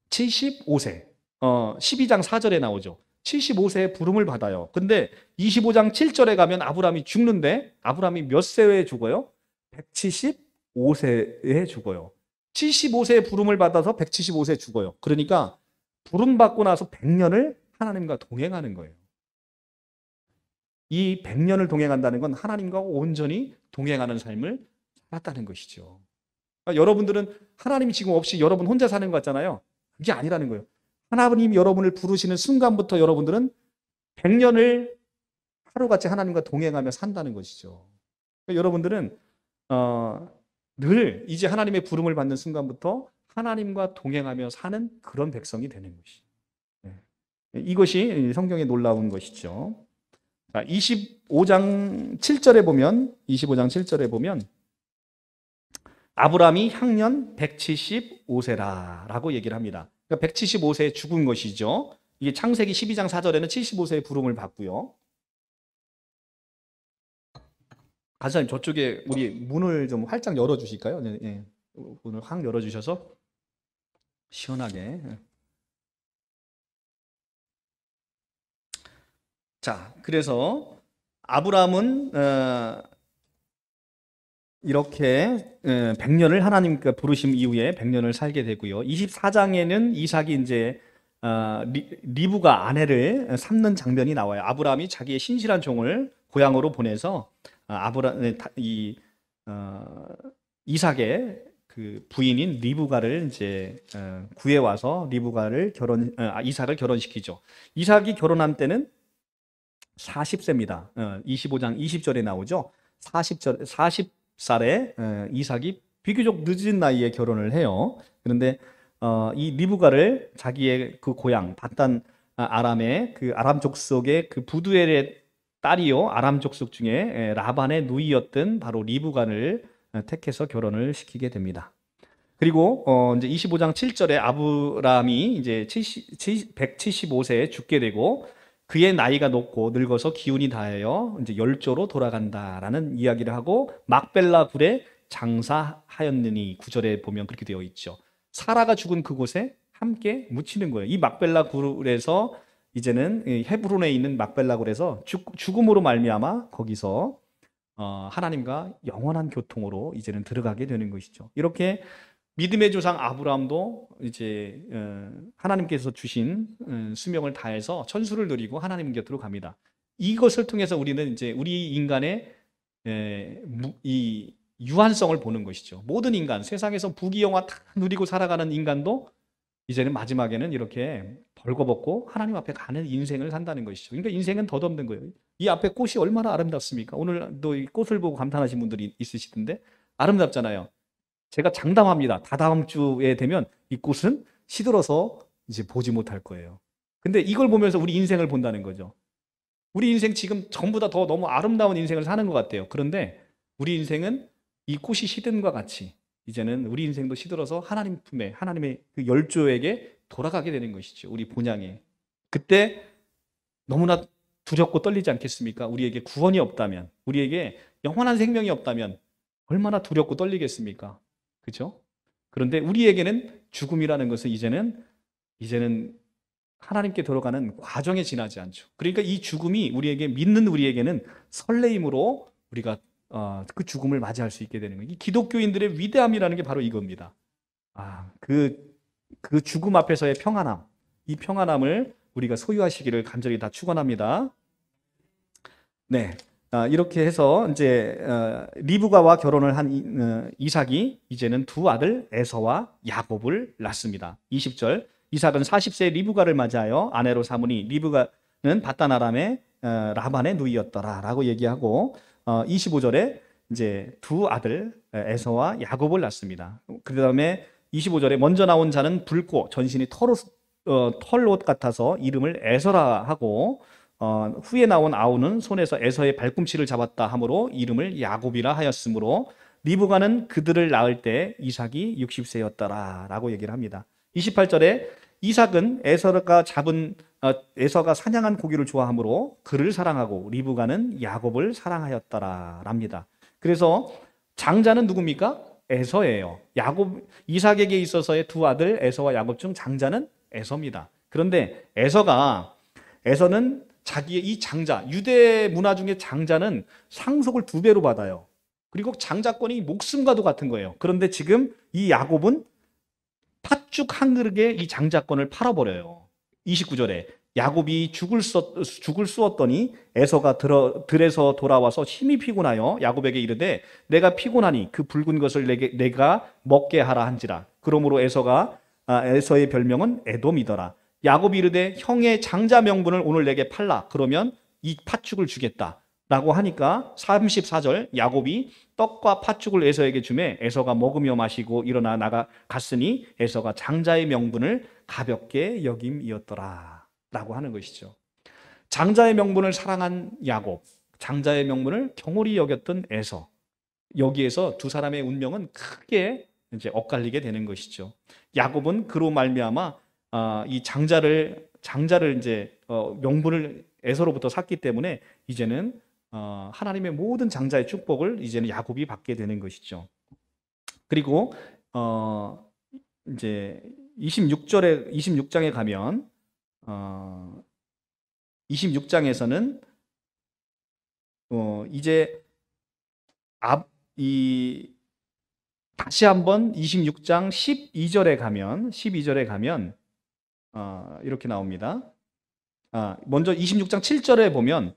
Speaker 1: 75세. 12장 4절에 나오죠. 75세에 부름을 받아요. 근데 25장 7절에 가면 아브라함이 죽는데 아브라함이 몇 세에 죽어요? 175세에 죽어요. 75세에 부름을 받아서 175세에 죽어요. 그러니까 부름 받고 나서 100년을 하나님과 동행하는 거예요. 이 100년을 동행한다는 건 하나님과 온전히 동행하는 삶을 살았다는 것이죠. 그러니까 여러분들은 하나님이 지금 없이 여러분 혼자 사는 것 같잖아요. 그게 아니라는 거예요. 하나님이 여러분을 부르시는 순간부터 여러분들은 100년을 하루같이 하나님과 동행하며 산다는 것이죠. 그러니까 여러분들은 늘 이제 하나님의 부름을 받는 순간부터 하나님과 동행하며 사는 그런 백성이 되는 것이죠. 이것이 성경에 놀라운 것이죠. 25장 7절에 보면 아브라함이 향년 175세라라고 얘기를 합니다. 그러니까 175세에 죽은 것이죠. 이게 창세기 12장 4절에는 75세의 부름을 받고요. 간사님 저쪽에 우리 문을 좀 활짝 열어주실까요? 네, 네. 문을 확 열어주셔서 시원하게. 자, 그래서 아브라함은 이렇게 100년을 하나님께 부르심 이후에 100년을 살게 되고요. 24장에는 이삭이 이제 리브가 아내를 삼는 장면이 나와요. 아브라함이 자기의 신실한 종을 고향으로 보내서 이삭의 그 부인인 리브가를 이제 구해 와서 이삭을 결혼시키죠. 이삭이 결혼한 때는 40세입니다. 25장 20절에 나오죠. 40살에 이삭이 비교적 늦은 나이에 결혼을 해요. 그런데 이 리브가를 자기의 그 고향 바단 아람의 그 아람 족속의 그 부두엘의 딸이요 아람 족속 중에 라반의 누이였던 바로 리브가를 택해서 결혼을 시키게 됩니다. 그리고 이제 25장 7절에 아브라함이 이제 175세에 죽게 되고 그의 나이가 높고 늙어서 기운이 다하여 이제 열조로 돌아간다라는 이야기를 하고 막벨라 굴에 장사하였느니 9절에 보면 그렇게 되어 있죠. 사라가 죽은 그곳에 함께 묻히는 거예요. 이 막벨라 굴에서 이제는 헤브론에 있는 막벨라 굴에서 죽음으로 말미암아 거기서 하나님과 영원한 교통으로 이제는 들어가게 되는 것이죠. 이렇게 믿음의 조상 아브라함도 이제 하나님께서 주신 수명을 다해서 천수를 누리고 하나님 곁으로 갑니다. 이것을 통해서 우리는 이제 우리 인간의 이 유한성을 보는 것이죠. 모든 인간, 세상에서 부귀영화 다 누리고 살아가는 인간도 이제는 마지막에는 이렇게 벌거벗고 하나님 앞에 가는 인생을 산다는 것이죠. 그러니까 인생은 덧없는 거예요. 이 앞에 꽃이 얼마나 아름답습니까? 오늘도 이 꽃을 보고 감탄하신 분들이 있으시던데 아름답잖아요. 제가 장담합니다. 다다음 주에 되면 이 꽃은 시들어서 이제 보지 못할 거예요. 근데 이걸 보면서 우리 인생을 본다는 거죠. 우리 인생 지금 전보다 더 너무 아름다운 인생을 사는 것 같아요. 그런데 우리 인생은 이 꽃이 시든과 같이 이제는 우리 인생도 시들어서 하나님 품에 하나님의 그 열조에게 돌아가게 되는 것이죠. 우리 본향에. 그때 너무나 두렵고 떨리지 않겠습니까? 우리에게 구원이 없다면, 우리에게 영원한 생명이 없다면 얼마나 두렵고 떨리겠습니까? 그죠? 그런데 우리에게는 죽음이라는 것은 이제는 하나님께 들어가는 과정에 지나지 않죠. 그러니까 이 죽음이 믿는 우리에게는 설레임으로 우리가 그 죽음을 맞이할 수 있게 되는 거예요. 이 기독교인들의 위대함이라는 게 바로 이겁니다. 그 죽음 앞에서의 평안함, 이 평안함을 우리가 소유하시기를 간절히 다 축원합니다. 네, 이렇게 해서 이제 리브가와 결혼을 한 이삭이 이제는 두 아들 에서와 야곱을 낳습니다. 20절, 이삭은 40세 리브가를 맞이하여 아내로 삼으니 리브가는 바단 아람의 라반의 누이였더라라고 얘기하고 25절에 이제 두 아들 에서와 야곱을 낳습니다. 그 다음에 25절에 먼저 나온 자는 붉고 전신이 털옷 같아서 이름을 에서라 하고 후에 나온 아우는 손에서 에서의 발꿈치를 잡았다 하므로 이름을 야곱이라 하였으므로 리브가는 그들을 낳을 때 이삭이 60세였더라 라고 얘기를 합니다. 28절에 이삭은 에서가 사냥한 고기를 좋아하므로 그를 사랑하고 리브가는 야곱을 사랑하였더라 랍니다. 그래서 장자는 누굽니까? 에서예요. 이삭에게 있어서의 두 아들 에서와 야곱 중 장자는 에서입니다. 그런데 에서는 자기의 이 장자, 유대 문화 중에 장자는 상속을 2배로 받아요. 그리고 장자권이 목숨과도 같은 거예요. 그런데 지금 이 야곱은 팥죽 한 그릇에 이 장자권을 팔아버려요. 29절에 야곱이 죽을 쑤었더니 에서가 들에서 돌아와서 심히 피곤하여 야곱에게 이르되 내가 피곤하니 그 붉은 것을 내가 먹게 하라 한지라. 그러므로 에서의 별명은 에돔이더라. 야곱이 이르되 형의 장자 명분을 오늘 내게 팔라. 그러면 이 팥죽을 주겠다 라고 하니까 34절, 야곱이 떡과 팥죽을 에서에게 주매 에서가 먹으며 마시고 일어나 나갔으니 에서가 장자의 명분을 가볍게 여김이었더라 라고 하는 것이죠. 장자의 명분을 사랑한 야곱, 장자의 명분을 경홀히 여겼던 에서, 여기에서 두 사람의 운명은 크게 이제 엇갈리게 되는 것이죠. 야곱은 그로 말미암아 이 장자를 이제 명분을 에서로부터 샀기 때문에 이제는 하나님의 모든 장자의 축복을 이제는 야곱이 받게 되는 것이죠. 그리고 이제 26장에 가면 26장에서는 이제 다시 한번 26장 12절에 가면 이렇게 나옵니다. 먼저 26장 7절에 보면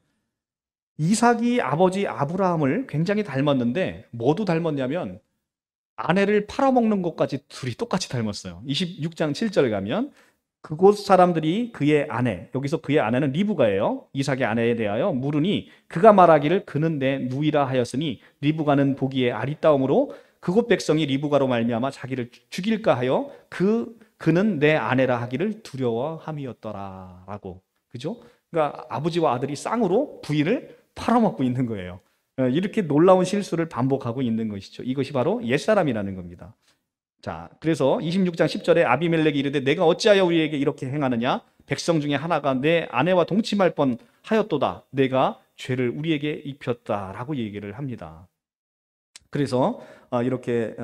Speaker 1: 이삭이 아버지 아브라함을 굉장히 닮았는데 뭐도 닮았냐면 아내를 팔아먹는 것까지 둘이 똑같이 닮았어요. 26장 7절에 가면 그곳 사람들이 그의 아내, 여기서 그의 아내는 리브가예요. 이삭의 아내에 대하여 물으니 그가 말하기를 그는 내 누이라 하였으니 리브가는 보기에 아리따움으로 그곳 백성이 리브가로 말미암아 자기를 죽일까 하여 그는 내 아내라 하기를 두려워함이었더라라고. 그죠? 그러니까 아버지와 아들이 쌍으로 부인을 팔아먹고 있는 거예요. 이렇게 놀라운 실수를 반복하고 있는 것이죠. 이것이 바로 옛사람이라는 겁니다. 자, 그래서 26장 10절에 아비멜렉이 이르되 내가 어찌하여 우리에게 이렇게 행하느냐? 백성 중에 하나가 내 아내와 동침할 뻔하였도다. 내가 죄를 우리에게 입혔다라고 얘기를 합니다. 그래서 이렇게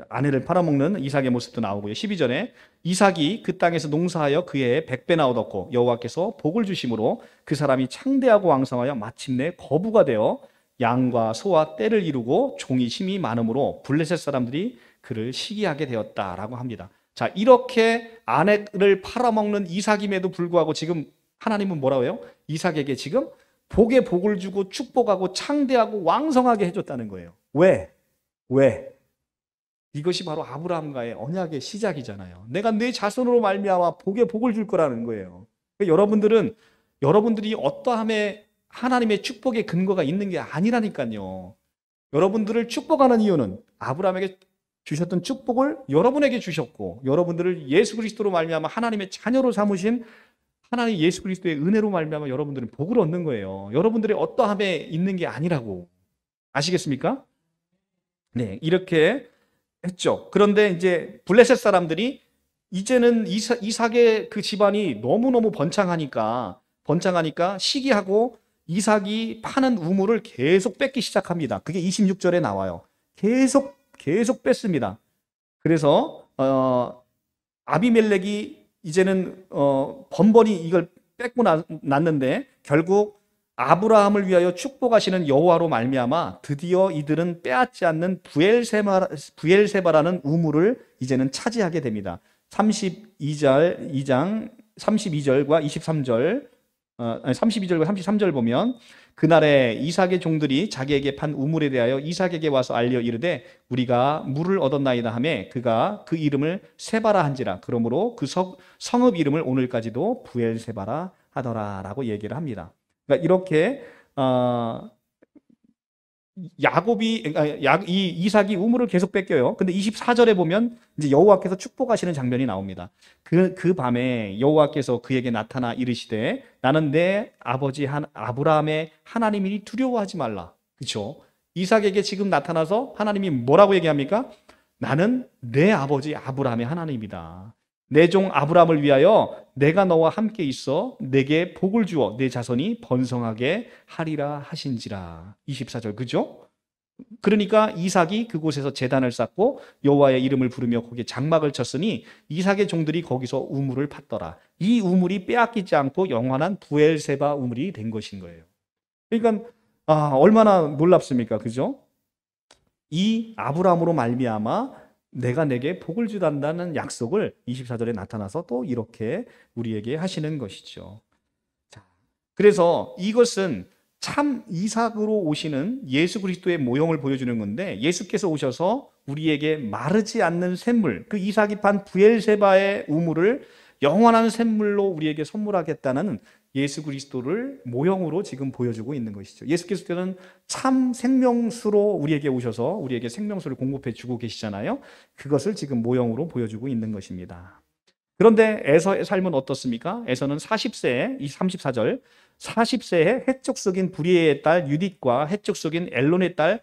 Speaker 1: 아내를 팔아먹는 이삭의 모습도 나오고요. 12절에 이삭이 그 땅에서 농사하여 그의 100배나 얻었고 여호와께서 복을 주심으로 그 사람이 창대하고 왕성하여 마침내 거부가 되어 양과 소와 떼를 이루고 종이 심히 많으므로 블레셋 사람들이 그를 시기하게 되었다라고 합니다. 자, 이렇게 아내를 팔아먹는 이삭임에도 불구하고 지금 하나님은 뭐라고 해요? 이삭에게 지금 복에 복을 주고 축복하고 창대하고 왕성하게 해줬다는 거예요. 왜? 이것이 바로 아브라함과의 언약의 시작이잖아요. 내가 내 자손으로 말미암아 복에 복을 줄 거라는 거예요. 그러니까 여러분들이 어떠함에 하나님의 축복의 근거가 있는 게 아니라니까요. 여러분들을 축복하는 이유는 아브라함에게 주셨던 축복을 여러분에게 주셨고 여러분들을 예수 그리스도로 말미암아 하나님의 자녀로 삼으신 하나님 예수 그리스도의 은혜로 말미암아 여러분들은 복을 얻는 거예요. 여러분들의 어떠함에 있는 게 아니라고. 아시겠습니까? 네, 이렇게 했죠. 그런데 이제 블레셋 사람들이 이제는 이삭의 그 집안이 너무너무 번창하니까 시기하고 이삭이 파는 우물을 계속 뺏기 시작합니다. 그게 26절에 나와요. 계속 뺐습니다. 그래서 아비멜렉이 이제는 번번이 이걸 뺏고 났는데 결국 아브라함을 위하여 축복하시는 여호와로 말미암아 드디어 이들은 빼앗지 않는 부엘세바라는 우물을 이제는 차지하게 됩니다. 2장 32절과 23절 32절과 33절 보면 그날에 이삭의 종들이 자기에게 판 우물에 대하여 이삭에게 와서 알려 이르되 우리가 물을 얻었나이다 하매 그가 그 이름을 세바라 한지라. 그러므로 그 성읍 이름을 오늘까지도 부엘세바라 하더라라고 얘기를 합니다. 그러니까 이렇게 이삭이 우물을 계속 뺏겨요. 근데 24절에 보면 이제 여호와께서 축복하시는 장면이 나옵니다. 그 밤에 여호와께서 그에게 나타나 이르시되 나는 내 아버지 아브라함의 하나님이니 두려워하지 말라. 그렇죠? 이삭에게 지금 나타나서 하나님이 뭐라고 얘기합니까? 나는 내 아버지 아브라함의 하나님이다. 내 종 아브라함을 위하여 내가 너와 함께 있어 내게 복을 주어 내 자손이 번성하게 하리라 하신지라. 24절 그죠? 그러니까 이삭이 그곳에서 제단을 쌓고 여호와의 이름을 부르며 거기에 장막을 쳤으니 이삭의 종들이 거기서 우물을 팠더라. 이 우물이 빼앗기지 않고 영원한 부엘세바 우물이 된 것인 거예요. 그러니까 얼마나 놀랍습니까? 그죠? 이 아브라함으로 말미암아 내가 내게 복을 주단다는 약속을 24절에 나타나서 또 이렇게 우리에게 하시는 것이죠. 자, 그래서 이것은 참 이삭으로 오시는 예수 그리스도의 모형을 보여주는 건데 예수께서 오셔서 우리에게 마르지 않는 샘물, 그 이삭이 판 부엘세바의 우물을 영원한 샘물로 우리에게 선물하겠다는 예수 그리스도를 모형으로 지금 보여주고 있는 것이죠. 예수께서는 참 생명수로 우리에게 오셔서 우리에게 생명수를 공급해 주고 계시잖아요. 그것을 지금 모형으로 보여주고 있는 것입니다. 그런데 에서의 삶은 어떻습니까? 에서는 40세에 이 34절 40세에 해족속인 부리에의 딸 유딧과 해족속인 엘론의 딸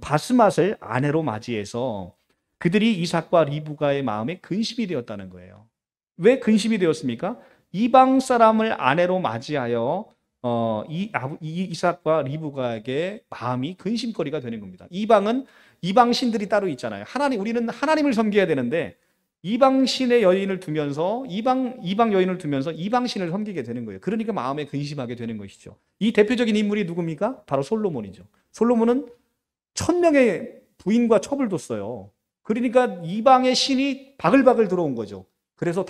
Speaker 1: 바스맛을 아내로 맞이해서 그들이 이삭과 리브가의 마음에 근심이 되었다는 거예요. 왜 근심이 되었습니까? 이방 사람을 아내로 맞이하여 이삭과 리브가에게 마음이 근심거리가 되는 겁니다. 이방 신들이 따로 있잖아요. 우리는 하나님을 섬겨야 되는데 이방 신의 여인을 두면서 이방 여인을 두면서 이방 신을 섬기게 되는 거예요. 그러니까 마음에 근심하게 되는 것이죠. 이 대표적인 인물이 누굽니까? 바로 솔로몬이죠. 솔로몬은 1000명의 부인과 첩을 뒀어요. 그러니까 이방의 신이 바글바글 들어온 거죠. 그래서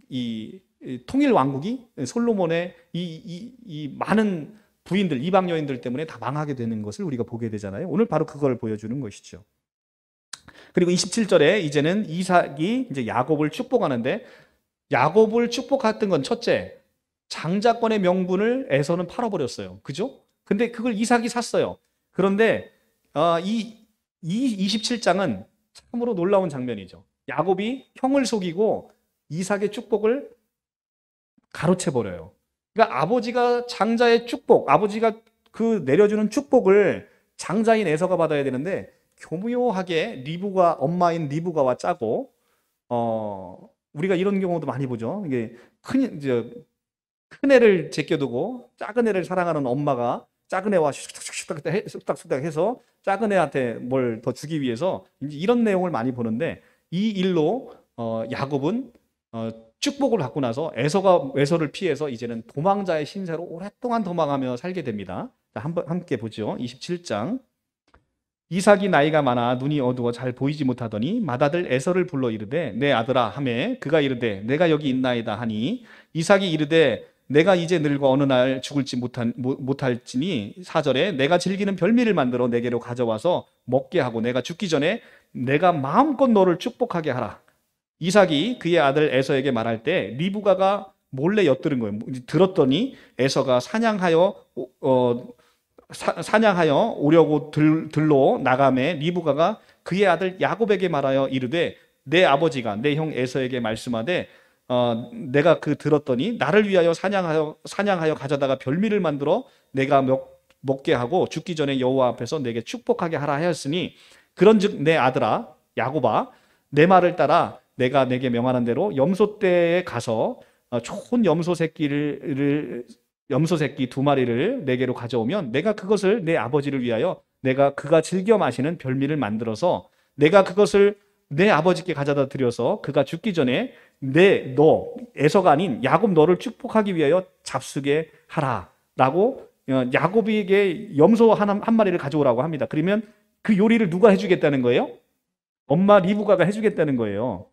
Speaker 1: 이 통일 왕국이 솔로몬의 이 많은 부인들, 이방 여인들 때문에 다 망하게 되는 것을 우리가 보게 되잖아요. 오늘 바로 그걸 보여주는 것이죠. 그리고 27절에 이제는 이삭이 이제 야곱을 축복하는데 야곱을 축복했던 건 첫째, 장자권의 명분을 에서는 팔아버렸어요. 그죠? 근데 그걸 이삭이 샀어요. 그런데 이 27장은 참으로 놀라운 장면이죠. 야곱이 형을 속이고 이삭의 축복을 가로채버려요. 그러니까 아버지가 장자의 축복, 아버지가 그 내려주는 축복을 장자인 에서가 받아야 되는데 교묘하게 엄마인 리브가와 짜고 우리가 이런 경우도 많이 보죠. 이게 큰 애를 제껴두고 작은 애를 사랑하는 엄마가 작은 애와 쑥닥쑥닥 해서 작은 애한테 뭘 더 주기 위해서 이런 내용을 많이 보는데 이 일로 야곱은 축복을 받고 나서 에서를 피해서 이제는 도망자의 신세로 오랫동안 도망하며 살게 됩니다. 자, 함께 보죠. 27장. 이삭이 나이가 많아 눈이 어두워 잘 보이지 못하더니 맏아들 에서를 불러 이르되 내 아들아 하매 그가 이르되 내가 여기 있나이다 하니 이삭이 이르되 내가 이제 늙어 어느 날 죽을지 못할지니 4절에 내가 즐기는 별미를 만들어 내게로 가져와서 먹게 하고 내가 죽기 전에 내가 마음껏 너를 축복하게 하라. 이삭이 그의 아들 에서에게 말할 때 리브가가 몰래 엿들은 거예요. 들었더니 에서가 사냥하여 오려고 들로 나가매 리브가가 그의 아들 야곱에게 말하여 이르되 내 아버지가 내 형 에서에게 말씀하되 내가 들었더니 나를 위하여 사냥하여 가져다가 별미를 만들어 내가 먹게 하고 죽기 전에 여호와 앞에서 내게 축복하게 하라 하였으니 그런즉 내 아들아 야곱아 내 말을 따라 내가 내게 명하는 대로 염소떼에 가서 좋은 염소 새끼 2마리를 내게로 가져오면 내가 그것을 내 아버지를 위하여 내가 그가 즐겨 마시는 별미를 만들어서 내가 그것을 내 아버지께 가져다 드려서 그가 죽기 전에 너 에서가 아닌 야곱 너를 축복하기 위하여 잡수게 하라라고 야곱에게 염소 한 마리를 가져오라고 합니다. 그러면 그 요리를 누가 해주겠다는 거예요? 엄마 리브가가 해주겠다는 거예요.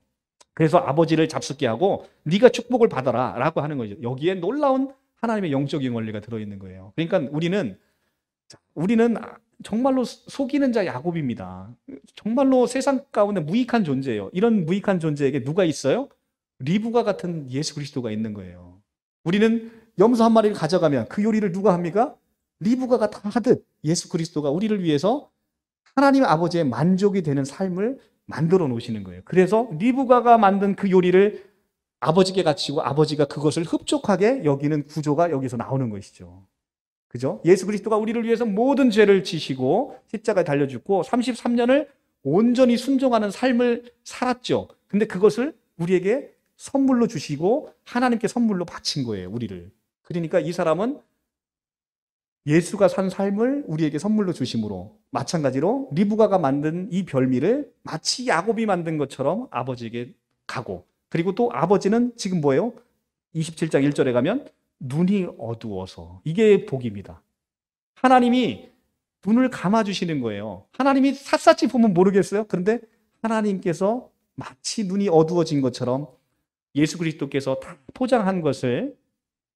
Speaker 1: 그래서 아버지를 잡숫게 하고 네가 축복을 받아라 라고 하는 거죠. 여기에 놀라운 하나님의 영적인 원리가 들어있는 거예요. 그러니까 우리는 정말로 속이는 자 야곱입니다. 정말로 세상 가운데 무익한 존재예요. 이런 무익한 존재에게 누가 있어요? 리브가 같은 예수 그리스도가 있는 거예요. 우리는 염소 한 마리를 가져가면 그 요리를 누가 합니까? 리브가가 다 하듯 예수 그리스도가 우리를 위해서 하나님 아버지의 만족이 되는 삶을 만들어 놓으시는 거예요. 그래서 리브가가 만든 그 요리를 아버지께 바치고 아버지가 그것을 흡족하게 여기는 구조가 여기서 나오는 것이죠. 그죠? 예수 그리스도가 우리를 위해서 모든 죄를 지시고 십자가에 달려 죽고 33년을 온전히 순종하는 삶을 살았죠. 근데 그것을 우리에게 선물로 주시고 하나님께 선물로 바친 거예요, 우리를. 그러니까 이 사람은 예수가 산 삶을 우리에게 선물로 주심으로 마찬가지로 리브가가 만든 이 별미를 마치 야곱이 만든 것처럼 아버지에게 가고, 그리고 또 아버지는 지금 뭐예요? 27장 1절에 가면 눈이 어두워서, 이게 복입니다. 하나님이 눈을 감아주시는 거예요. 하나님이 샅샅이 보면 모르겠어요? 그런데 하나님께서 마치 눈이 어두워진 것처럼 예수 그리스도께서 다 포장한 것을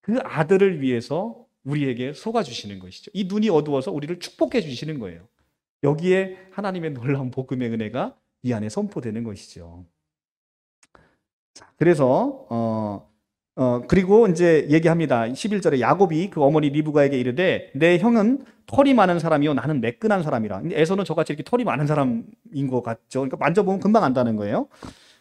Speaker 1: 그 아들을 위해서 우리에게 쏟아주시는 것이죠. 이 눈이 어두워서 우리를 축복해 주시는 거예요. 여기에 하나님의 놀라운 복음의 은혜가 이 안에 선포되는 것이죠. 자, 그래서 그리고 이제 얘기합니다. 11절에 야곱이 그 어머니 리브가에게 이르되 내 형은 털이 많은 사람이요 나는 매끈한 사람이라. 근데 에서는 저같이 이렇게 털이 많은 사람인 것 같죠. 그러니까 만져보면 금방 안다는 거예요.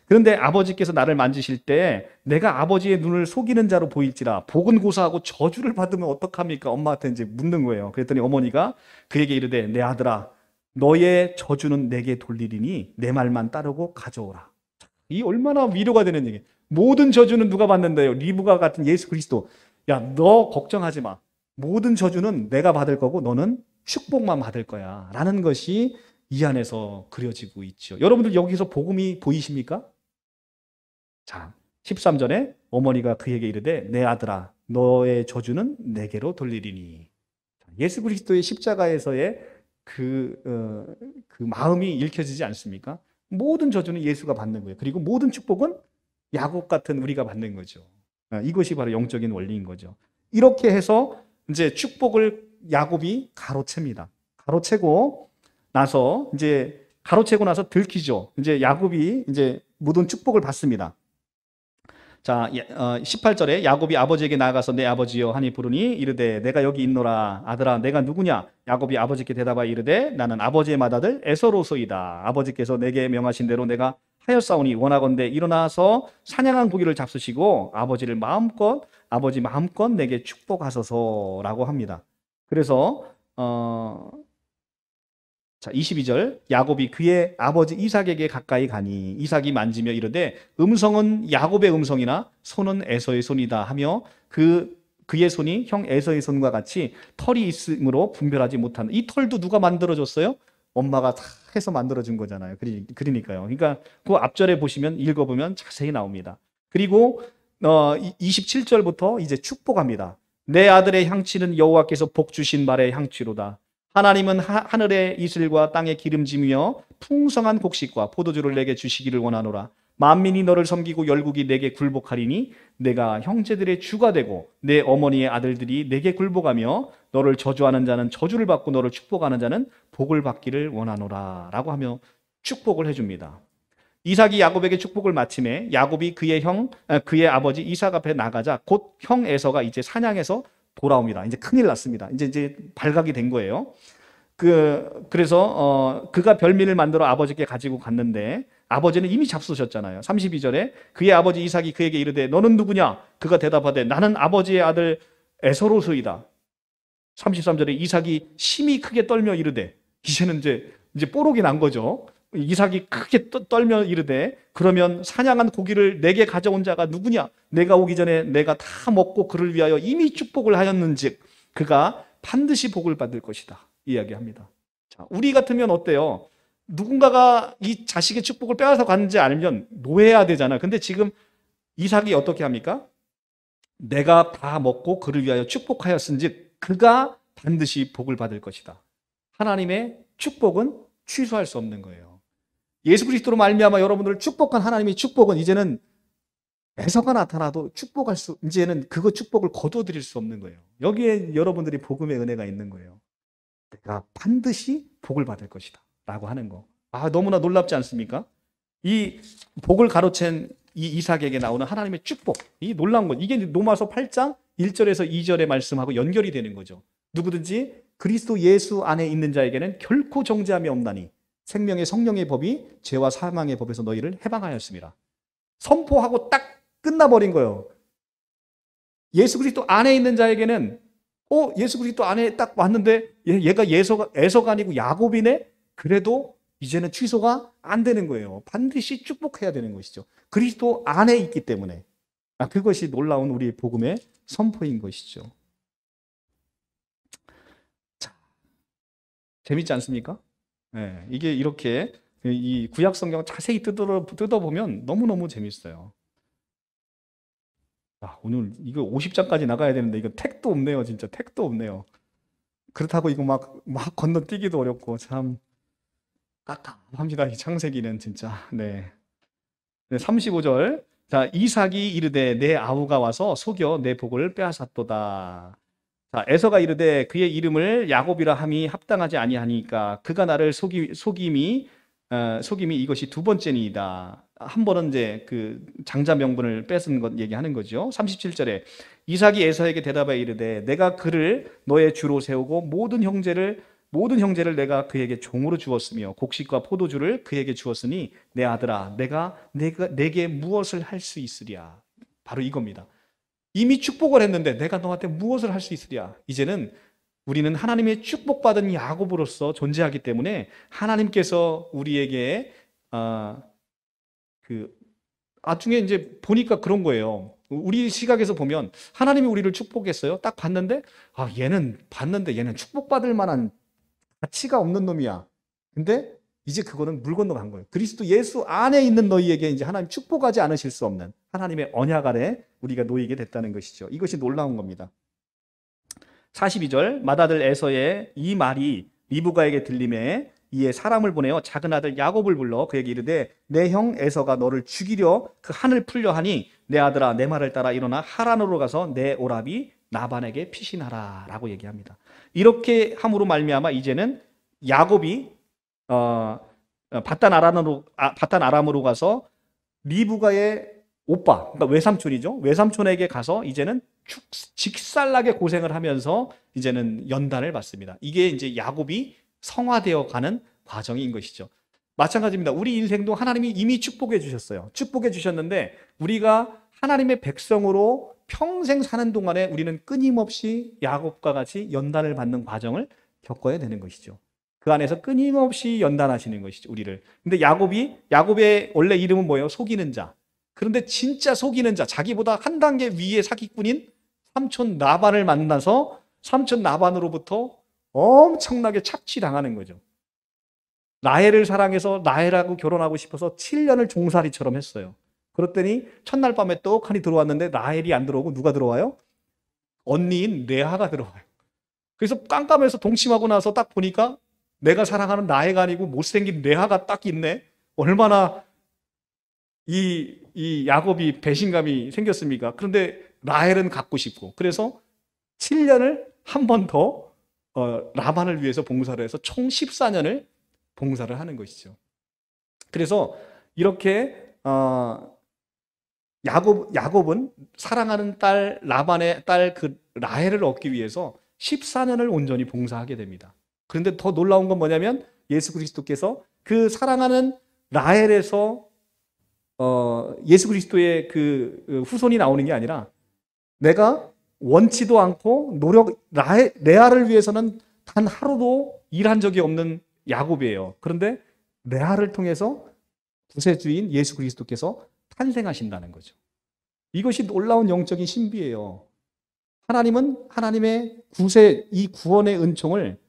Speaker 1: 그런데 아버지께서 나를 만지실 때 내가 아버지의 눈을 속이는 자로 보일지라 복은 고사하고 저주를 받으면 어떡합니까? 엄마한테 이제 묻는 거예요. 그랬더니 어머니가 그에게 이르되 내 아들아 너의 저주는 내게 돌리리니 내 말만 따르고 가져오라. 이 얼마나 위로가 되는 얘기. 모든 저주는 누가 받는다요? 리브가 같은 예수 그리스도. 야, 너 걱정하지 마. 모든 저주는 내가 받을 거고 너는 축복만 받을 거야 라는 것이 이 안에서 그려지고 있죠. 여러분들 여기서 복음이 보이십니까? 자, 13절에 어머니가 그에게 이르되 내 아들아 너의 저주는 내게로 돌리리니. 예수 그리스도의 십자가에서의 그 마음이 읽혀지지 않습니까? 모든 저주는 예수가 받는 거예요. 그리고 모든 축복은 야곱 같은 우리가 받는 거죠. 이것이 바로 영적인 원리인 거죠. 이렇게 해서 이제 축복을 야곱이 가로챕니다. 가로채고 나서 들키죠. 이제 야곱이 이제 모든 축복을 받습니다. 자, 18절에 야곱이 아버지에게 나아가서 내 아버지여 하니 부르니 이르되 내가 여기 있노라. 아들아 내가 누구냐? 야곱이 아버지께 대답하여 이르되 나는 아버지의 맏아들 에서로소이다. 아버지께서 내게 명하신 대로 내가 하였사오니 원하건대 일어나서 사냥한 고기를 잡수시고 아버지 마음껏 내게 축복하소서라고 합니다. 그래서 자, 22절 야곱이 그의 아버지 이삭에게 가까이 가니 이삭이 만지며 이르되 음성은 야곱의 음성이나 손은 에서의 손이다 하며 그의 손이 형 에서의 손과 같이 털이 있으므로 분별하지 못하는. 이 털도 누가 만들어줬어요? 엄마가 다 해서 만들어준 거잖아요. 그러니까요. 그러니까 그 앞절에 보시면 읽어보면 자세히 나옵니다. 그리고 27절부터 이제 축복합니다. 내 아들의 향취는 여호와께서 복 주신 말의 향취로다. 하나님은 하늘의 이슬과 땅의 기름짐이며 풍성한 곡식과 포도주를 내게 주시기를 원하노라. 만민이 너를 섬기고 열국이 내게 굴복하리니 내가 형제들의 주가 되고 내 어머니의 아들들이 내게 굴복하며 너를 저주하는 자는 저주를 받고 너를 축복하는 자는 복을 받기를 원하노라 라고 하며 축복을 해줍니다. 이삭이 야곱에게 축복을 마침에 야곱이 그의 아버지 이삭 앞에 나가자 곧 형 에서가 이제 사냥해서 돌아옵니다. 이제 큰일 났습니다. 이제 발각이 된 거예요. 그래서 그가 별미를 만들어 아버지께 가지고 갔는데 아버지는 이미 잡수셨잖아요. 32절에 그의 아버지 이삭이 그에게 이르되 너는 누구냐? 그가 대답하되 나는 아버지의 아들 에서로소이다. 33절에 이삭이 심히 크게 떨며 이르되 이제는 이제 뽀록이 난 거죠. 이삭이 크게 떨며 이르되 그러면 사냥한 고기를 내게 가져온 자가 누구냐? 내가 오기 전에 내가 다 먹고 그를 위하여 이미 축복을 하였는즉 그가 반드시 복을 받을 것이다 이야기합니다. 자, 우리 같으면 어때요? 누군가가 이 자식의 축복을 빼앗아 갔는지 알면 노해야 되잖아. 근데 지금 이삭이 어떻게 합니까? 내가 다 먹고 그를 위하여 축복하였은즉 그가 반드시 복을 받을 것이다. 하나님의 축복은 취소할 수 없는 거예요. 예수 그리스도로 말미암아 여러분들을 축복한 하나님의 축복은 이제는 에서가 나타나도 이제는 그거 축복을 거둬들일 수 없는 거예요. 여기에 여러분들이 복음의 은혜가 있는 거예요. 내가 반드시 복을 받을 것이다 라고 하는 거. 너무나 놀랍지 않습니까? 이 복을 가로챈 이 이삭에게 나오는 하나님의 축복, 이 놀라운 것, 이게 로마서 8장 1절에서 2절의 말씀하고 연결이 되는 거죠. 누구든지 그리스도 예수 안에 있는 자에게는 결코 정죄함이 없나니 생명의 성령의 법이 죄와 사망의 법에서 너희를 해방하였습니다. 선포하고 딱 끝나버린 거예요. 예수 그리스도 안에 있는 자에게는 예수 그리스도 안에 딱 왔는데 얘가 에서가 아니고 야곱이네? 그래도 이제는 취소가 안 되는 거예요. 반드시 축복해야 되는 것이죠. 그리스도 안에 있기 때문에. 그것이 놀라운 우리 복음의 선포인 것이죠. 자, 재밌지 않습니까? 네, 이게 이렇게 이 구약 성경을 자세히 뜯어보면 너무너무 재밌어요. 오늘 이거 50장까지 나가야 되는데 이거 택도 없네요. 진짜 택도 없네요. 그렇다고 이거 막 건너뛰기도 어렵고 참 깝깝합니다. 이 창세기는 진짜. 네. 35절. 자, 이삭이 이르되 내 아우가 와서 속여 내 복을 빼앗았도다. 자, 에서가 이르되 그의 이름을 야곱이라 함이 합당하지 아니하니까 그가 나를 속임이 이것이 두 번째니이다. 한 번은 이제 그 장자 명분을 뺏은 것 얘기하는 거죠. 37절에 이삭이 에서에게 대답하여 이르되 내가 그를 너의 주로 세우고 모든 형제를 내가 그에게 종으로 주었으며 곡식과 포도주를 그에게 주었으니 내 아들아 내게 무엇을 할 수 있으랴. 바로 이겁니다. 이미 축복을 했는데 내가 너한테 무엇을 할 수 있으랴. 이제는 우리는 하나님의 축복받은 야곱으로서 존재하기 때문에 하나님께서 우리에게 나중에 이제 보니까 그런 거예요. 우리 시각에서 보면 하나님이 우리를 축복했어요. 딱 봤는데 얘는 축복받을 만한 가치가 없는 놈이야. 근데 이제 그거는 물 건너간 거예요. 그리스도 예수 안에 있는 너희에게 이제 하나님 축복하지 않으실 수 없는 하나님의 언약 아래 우리가 놓이게 됐다는 것이죠. 이것이 놀라운 겁니다. 42절 맏아들 에서의 이 말이 리브가에게 들림에 이에 사람을 보내어 작은 아들 야곱을 불러 그에게 이르되 내 형 에서가 너를 죽이려 그 한을 풀려 하니 내 아들아 내 말을 따라 일어나 하란으로 가서 내 오라비 나반에게 피신하라 라고 얘기합니다. 이렇게 함으로 말미암아 이제는 야곱이 바단 아람으로 가서 리브가의 오빠, 그러니까 외삼촌이죠. 외삼촌에게 가서 이제는 직살나게 고생을 하면서 이제는 연단을 받습니다. 이게 이제 야곱이 성화되어 가는 과정인 것이죠. 마찬가지입니다. 우리 인생도 하나님이 이미 축복해 주셨어요. 축복해 주셨는데 우리가 하나님의 백성으로 평생 사는 동안에 우리는 끊임없이 야곱과 같이 연단을 받는 과정을 겪어야 되는 것이죠. 그 안에서 끊임없이 연단하시는 것이죠, 우리를. 근데 야곱의 원래 이름은 뭐예요? 속이는 자. 그런데 진짜 속이는 자, 자기보다 한 단계 위의 사기꾼인 삼촌 라반을 만나서 삼촌 라반으로부터 엄청나게 착취당하는 거죠. 라헬을 사랑해서 라헬하고 결혼하고 싶어서 7년을 종살이처럼 했어요. 그랬더니 첫날 밤에 떡하니 들어왔는데 라헬이 안 들어오고 누가 들어와요? 언니인 레아가 들어와요. 그래서 깜깜해서 동침하고 나서 딱 보니까 내가 사랑하는 라헬가 아니고 못생긴 레아가 딱 있네. 얼마나 이 야곱이 배신감이 생겼습니까? 그런데 라헬은 갖고 싶고 그래서 7년을 한 번 더 라반을 위해서 봉사를 해서 총 14년을 봉사를 하는 것이죠. 그래서 이렇게 야곱은 사랑하는 딸 라반의 딸 그 라헬을 얻기 위해서 14년을 온전히 봉사하게 됩니다. 그런데 더 놀라운 건 뭐냐면 예수 그리스도께서 그 사랑하는 라헬에서 예수 그리스도의 그 후손이 나오는 게 아니라 내가 원치도 않고 레아를 위해서는 단 하루도 일한 적이 없는 야곱이에요. 그런데 레아를 통해서 구세주인 예수 그리스도께서 탄생하신다는 거죠. 이것이 놀라운 영적인 신비예요. 하나님은 하나님의 이 구원의 은총을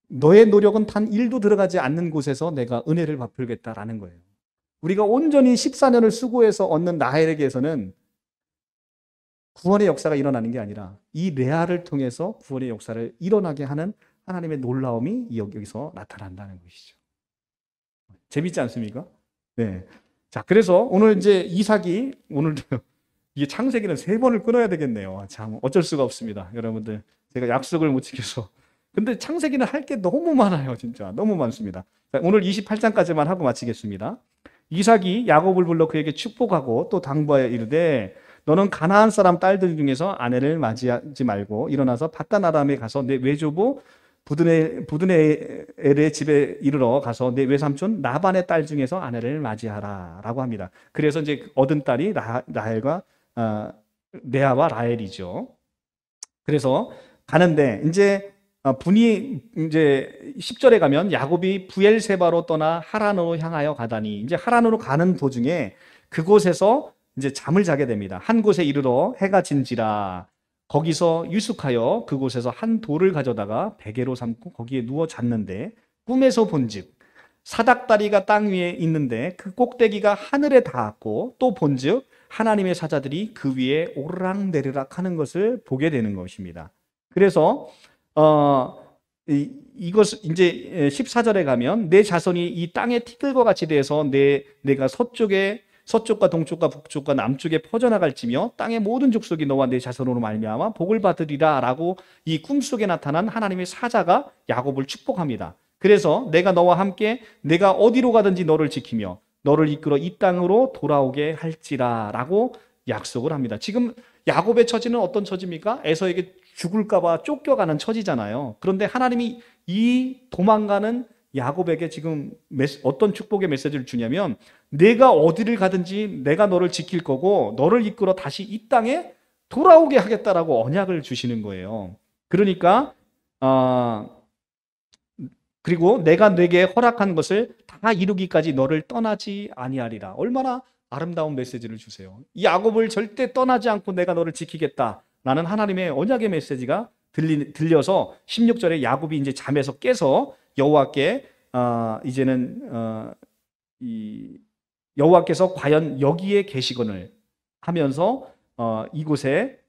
Speaker 1: 너의 노력은 단 1도 들어가지 않는 곳에서 내가 은혜를 베풀겠다라는 거예요. 우리가 온전히 14년을 수고해서 얻는 라헬에게서는 구원의 역사가 일어나는 게 아니라 이 레아를 통해서 구원의 역사를 일어나게 하는 하나님의 놀라움이 여기서 나타난다는 것이죠. 재밌지 않습니까? 네. 자, 그래서 오늘 이제 이삭이 오늘도 이게 창세기는 3번을 끊어야 되겠네요. 참 어쩔 수가 없습니다. 여러분들 제가 약속을 못 지켜서. 근데 창세기는 할 게 너무 많아요. 진짜 너무 많습니다. 자, 오늘 28장까지만 하고 마치겠습니다. 이삭이 야곱을 불러 그에게 축복하고 또 당부하여 이르되 너는 가나안 사람 딸들 중에서 아내를 맞이하지 말고 일어나서 밧단 아람에 가서 내 외조부 부드네엘의 집에 이르러 가서 내 외삼촌 라반의 딸 중에서 아내를 맞이하라라고 합니다. 그래서 이제 얻은 딸이 라헬과 레아와 라헬이죠. 그래서 가는데 이제 분이 이제 10절에 가면 야곱이 부엘세바로 떠나 하란으로 향하여 가다니 이제 하란으로 가는 도중에 그곳에서 이제 잠을 자게 됩니다. 한 곳에 이르러 해가 진지라 거기서 유숙하여 그곳에서 한 돌을 가져다가 베개로 삼고 거기에 누워 잤는데 꿈에서 본즉 사닥다리가 땅 위에 있는데 그 꼭대기가 하늘에 닿았고 또 본즉 하나님의 사자들이 그 위에 오르락내리락 하는 것을 보게 되는 것입니다. 그래서 이것 이제 14절에 가면 내 자손이 이 땅의 티끌과 같이 돼서 내가 서쪽과 동쪽과 북쪽과 남쪽에 퍼져나갈지며 땅의 모든 족속이 너와 내 자손으로 말미암아 복을 받으리라라고 이 꿈속에 나타난 하나님의 사자가 야곱을 축복합니다. 그래서 내가 너와 함께 내가 어디로 가든지 너를 지키며 너를 이끌어 이 땅으로 돌아오게 할지라라고 약속을 합니다. 지금 야곱의 처지는 어떤 처지입니까? 에서에게 죽을까 봐 쫓겨가는 처지잖아요. 그런데 하나님이 이 도망가는 야곱에게 지금 어떤 축복의 메시지를 주냐면 내가 어디를 가든지 내가 너를 지킬 거고 너를 이끌어 다시 이 땅에 돌아오게 하겠다라고 언약을 주시는 거예요. 그러니까 그리고 내가 내게 허락한 것을 다 이루기까지 너를 떠나지 아니하리라. 얼마나 아름다운 메시지를 주세요. 이 야곱을 절대 떠나지 않고 내가 너를 지키겠다라는 하나님의 언약의 메시지가 들려서 16절에 야곱이 이제 잠에서 깨서 여호와께 이제는 이 여호와께서 과연 여기에 계시거늘 하면서 이곳에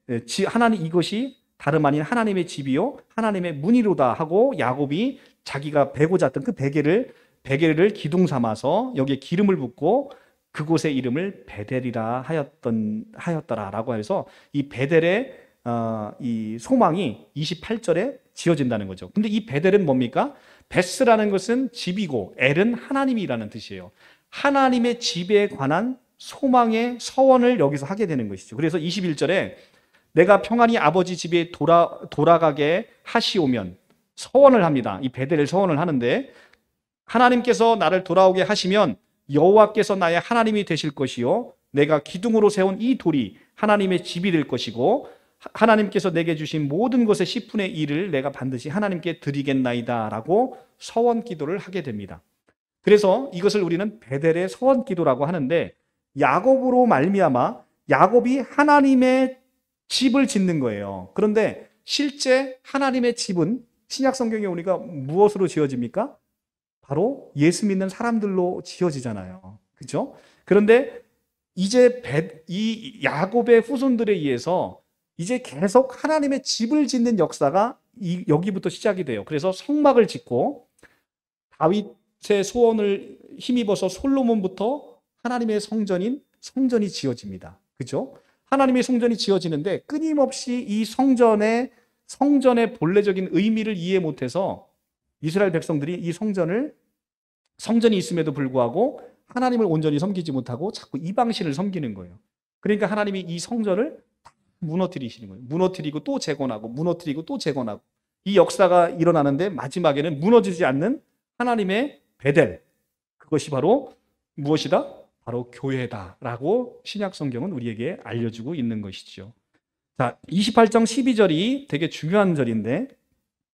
Speaker 1: 하나님 이것이 다름 아닌 하나님의 집이요 하나님의 문이로다 하고 야곱이 자기가 베고 잤던 그 베개를 기둥 삼아서 여기에 기름을 붓고 그곳의 이름을 베델이라 하였더라라고 해서 이 베델의 이 소망이 28절에 지어진다는 거죠. 근데 이 베델은 뭡니까? 베스라는 것은 집이고 엘은 하나님이라는 뜻이에요. 하나님의 집에 관한 소망의 서원을 여기서 하게 되는 것이죠. 그래서 21절에 내가 평안히 아버지 집에 돌아가게 하시오면 서원을 합니다. 이 베델을 서원을 하는데 하나님께서 나를 돌아오게 하시면 여호와께서 나의 하나님이 되실 것이요 내가 기둥으로 세운 이 돌이 하나님의 집이 될 것이고 하나님께서 내게 주신 모든 것의 10분의 1을 내가 반드시 하나님께 드리겠나이다 라고 서원 기도를 하게 됩니다. 그래서 이것을 우리는 베델의 서원 기도라고 하는데 야곱으로 말미암아 야곱이 하나님의 집을 짓는 거예요. 그런데 실제 하나님의 집은 신약 성경에 우리가 무엇으로 지어집니까? 바로 예수 믿는 사람들로 지어지잖아요. 그렇죠? 그런데 이제 이 야곱의 후손들에 의해서 이제 계속 하나님의 집을 짓는 역사가 여기부터 시작이 돼요. 그래서 성막을 짓고 다윗의 소원을 힘입어서 솔로몬부터 하나님의 성전이 지어집니다. 그렇죠? 하나님의 성전이 지어지는데 끊임없이 이 성전의 본래적인 의미를 이해 못해서 이스라엘 백성들이 이 성전이 있음에도 불구하고 하나님을 온전히 섬기지 못하고 자꾸 이방신을 섬기는 거예요. 그러니까 하나님이 이 성전을 무너뜨리시는 거예요. 무너뜨리고 또 재건하고 무너뜨리고 또 재건하고 이 역사가 일어나는데 마지막에는 무너지지 않는 하나님의 베델, 그것이 바로 무엇이다? 바로 교회다라고 신약 성경은 우리에게 알려주고 있는 것이죠. 자, 28장 12절이 되게 중요한 절인데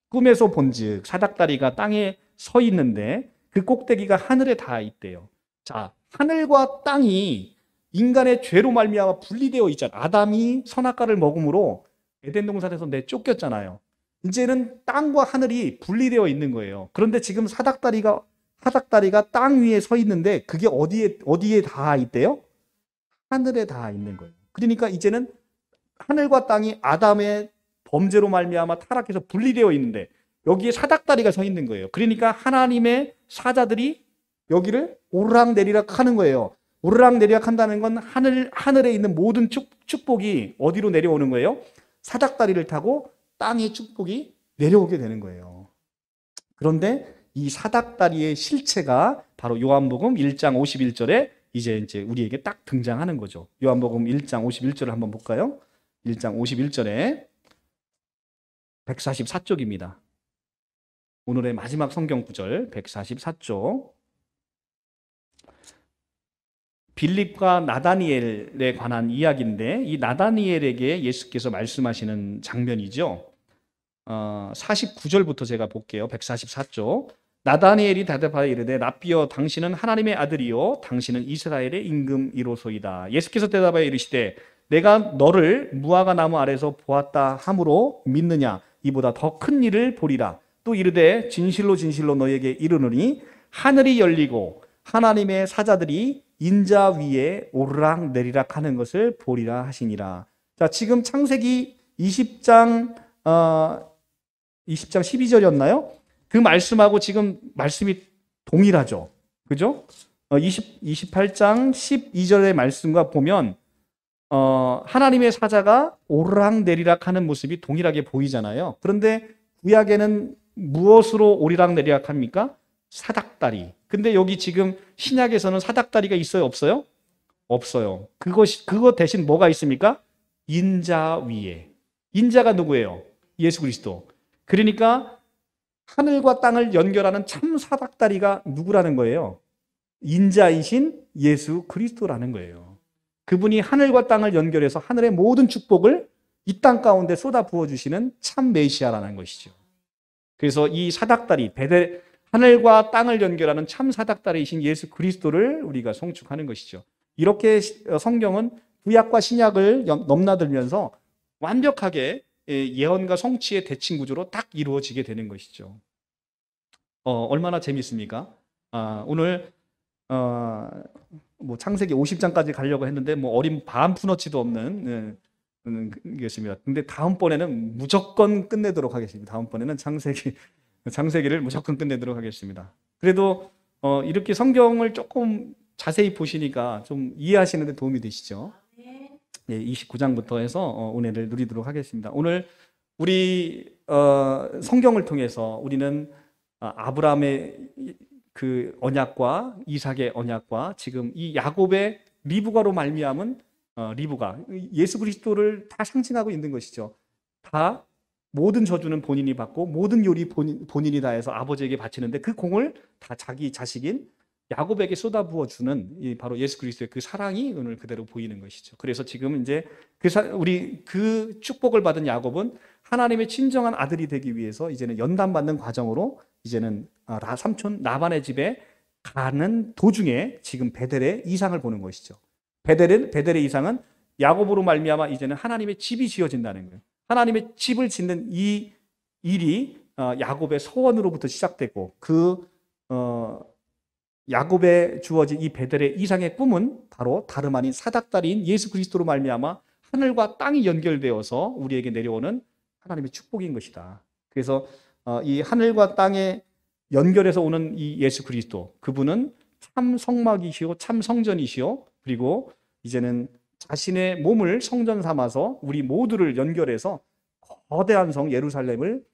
Speaker 1: 꿈에서 본즉 사닥다리가 땅에 서 있는데 그 꼭대기가 하늘에 닿아 있대요. 자, 하늘과 땅이 인간의 죄로 말미암아 분리되어 있잖아요. 아담이 선악과를 먹음으로 에덴 동산에서 내쫓겼잖아요. 이제는 땅과 하늘이 분리되어 있는 거예요. 그런데 지금 사닥다리가 땅 위에 서 있는데 그게 어디에 닿아 있대요? 하늘에 닿아 있는 거예요. 그러니까 이제는 하늘과 땅이 아담의 범죄로 말미암아 타락해서 분리되어 있는데 여기에 사닥다리가 서 있는 거예요. 그러니까 하나님의 사자들이 여기를 오르락내리락 하는 거예요. 오르락내리락 한다는 건 하늘에 있는 모든 축복이 어디로 내려오는 거예요? 사닥다리를 타고 땅의 축복이 내려오게 되는 거예요. 그런데 이 사닥다리의 실체가 바로 요한복음 1장 51절에 이제 우리에게 딱 등장하는 거죠. 요한복음 1장 51절을 한번 볼까요? 1장 51절에 144쪽입니다. 오늘의 마지막 성경 구절 144쪽. 빌립과 나다니엘에 관한 이야기인데 이 나다니엘에게 예수께서 말씀하시는 장면이죠. 49절부터 제가 볼게요. 144쪽. 나다니엘이 대답하여 이르되 랍비여 당신은 하나님의 아들이요 당신은 이스라엘의 임금이로소이다. 예수께서 대답하여 이르시되 내가 너를 무화과 나무 아래서 보았다 함으로 믿느냐? 이보다 더 큰 일을 보리라. 또 이르되 진실로 진실로 너에게 이르노니 하늘이 열리고 하나님의 사자들이 인자 위에 오르락 내리락 하는 것을 보리라 하시니라. 자, 지금 창세기 20장 12절이었나요? 그 말씀하고 지금 말씀이 동일하죠. 그죠? 28장 12절의 말씀과 보면 하나님의 사자가 오르락 내리락 하는 모습이 동일하게 보이잖아요. 그런데 구약에는 무엇으로 오르락 내리락 합니까? 사닥다리. 근데 여기 지금 신약에서는 사닥다리가 있어요? 없어요? 없어요. 그거 대신 뭐가 있습니까? 인자 위에. 인자가 누구예요? 예수 그리스도. 그러니까 하늘과 땅을 연결하는 참 사닥다리가 누구라는 거예요? 인자이신 예수 그리스도라는 거예요. 그분이 하늘과 땅을 연결해서 하늘의 모든 축복을 이 땅 가운데 쏟아 부어주시는 참 메시아라는 것이죠. 그래서 이 사닥다리, 하늘과 땅을 연결하는 참 사닥다리이신 예수 그리스도를 우리가 송축하는 것이죠. 이렇게 성경은 구약과 신약을 넘나들면서 완벽하게 예언과 성취의 대칭 구조로 딱 이루어지게 되는 것이죠. 얼마나 재밌습니까? 오늘 뭐 창세기 50장까지 가려고 했는데 뭐 어린 반푼어치도 없는 것입니다. 근데 다음번에는 무조건 끝내도록 하겠습니다. 다음번에는 창세기를 무조건 끝내도록 하겠습니다. 그래도 이렇게 성경을 조금 자세히 보시니까 좀 이해하시는 데 도움이 되시죠? 예, 29장부터 해서 은혜를 누리도록 하겠습니다. 오늘 우리 성경을 통해서 우리는 아브라함의 그 언약과 이삭의 언약과 지금 이 야곱의 리브가로 말미암은 리브가 예수 그리스도를 다 상징하고 있는 것이죠. 다 모든 저주는 본인이 받고 모든 요리 본인이 다 해서 아버지에게 바치는데 그 공을 다 자기 자식인 야곱에게 쏟아부어 주는 바로 예수 그리스도의 그 사랑이 오늘 그대로 보이는 것이죠. 그래서 지금 이제 우리 그 축복을 받은 야곱은 하나님의 친정한 아들이 되기 위해서 이제는 연단받는 과정으로 이제는 삼촌 라반의 집에 가는 도중에 지금 베델의 이상을 보는 것이죠. 베델의 이상은 야곱으로 말미암아 이제는 하나님의 집이 지어진다는 거예요. 하나님의 집을 짓는 이 일이 야곱의 소원으로부터 시작됐고 야곱에 주어진 이 베델의 이상의 꿈은 바로 다름 아닌 사닥다리인 예수 그리스도로 말미암아 하늘과 땅이 연결되어서 우리에게 내려오는 하나님의 축복인 것이다. 그래서 이 하늘과 땅에 연결해서 오는 이 예수 그리스도, 그분은 참 성막이시오, 참 성전이시오. 그리고 이제는 자신의 몸을 성전 삼아서 우리 모두를 연결해서 거대한 성 예루살렘을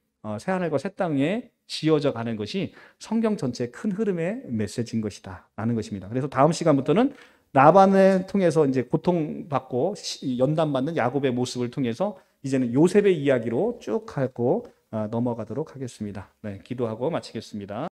Speaker 1: 새하늘과 새 땅에 지어져 가는 것이 성경 전체의 큰 흐름의 메시지인 것이다 라는 것입니다. 그래서 다음 시간부터는 라반을 통해서 이제 고통받고 연단받는 야곱의 모습을 통해서 이제는 요셉의 이야기로 쭉 하고 넘어가도록 하겠습니다. 네, 기도하고 마치겠습니다.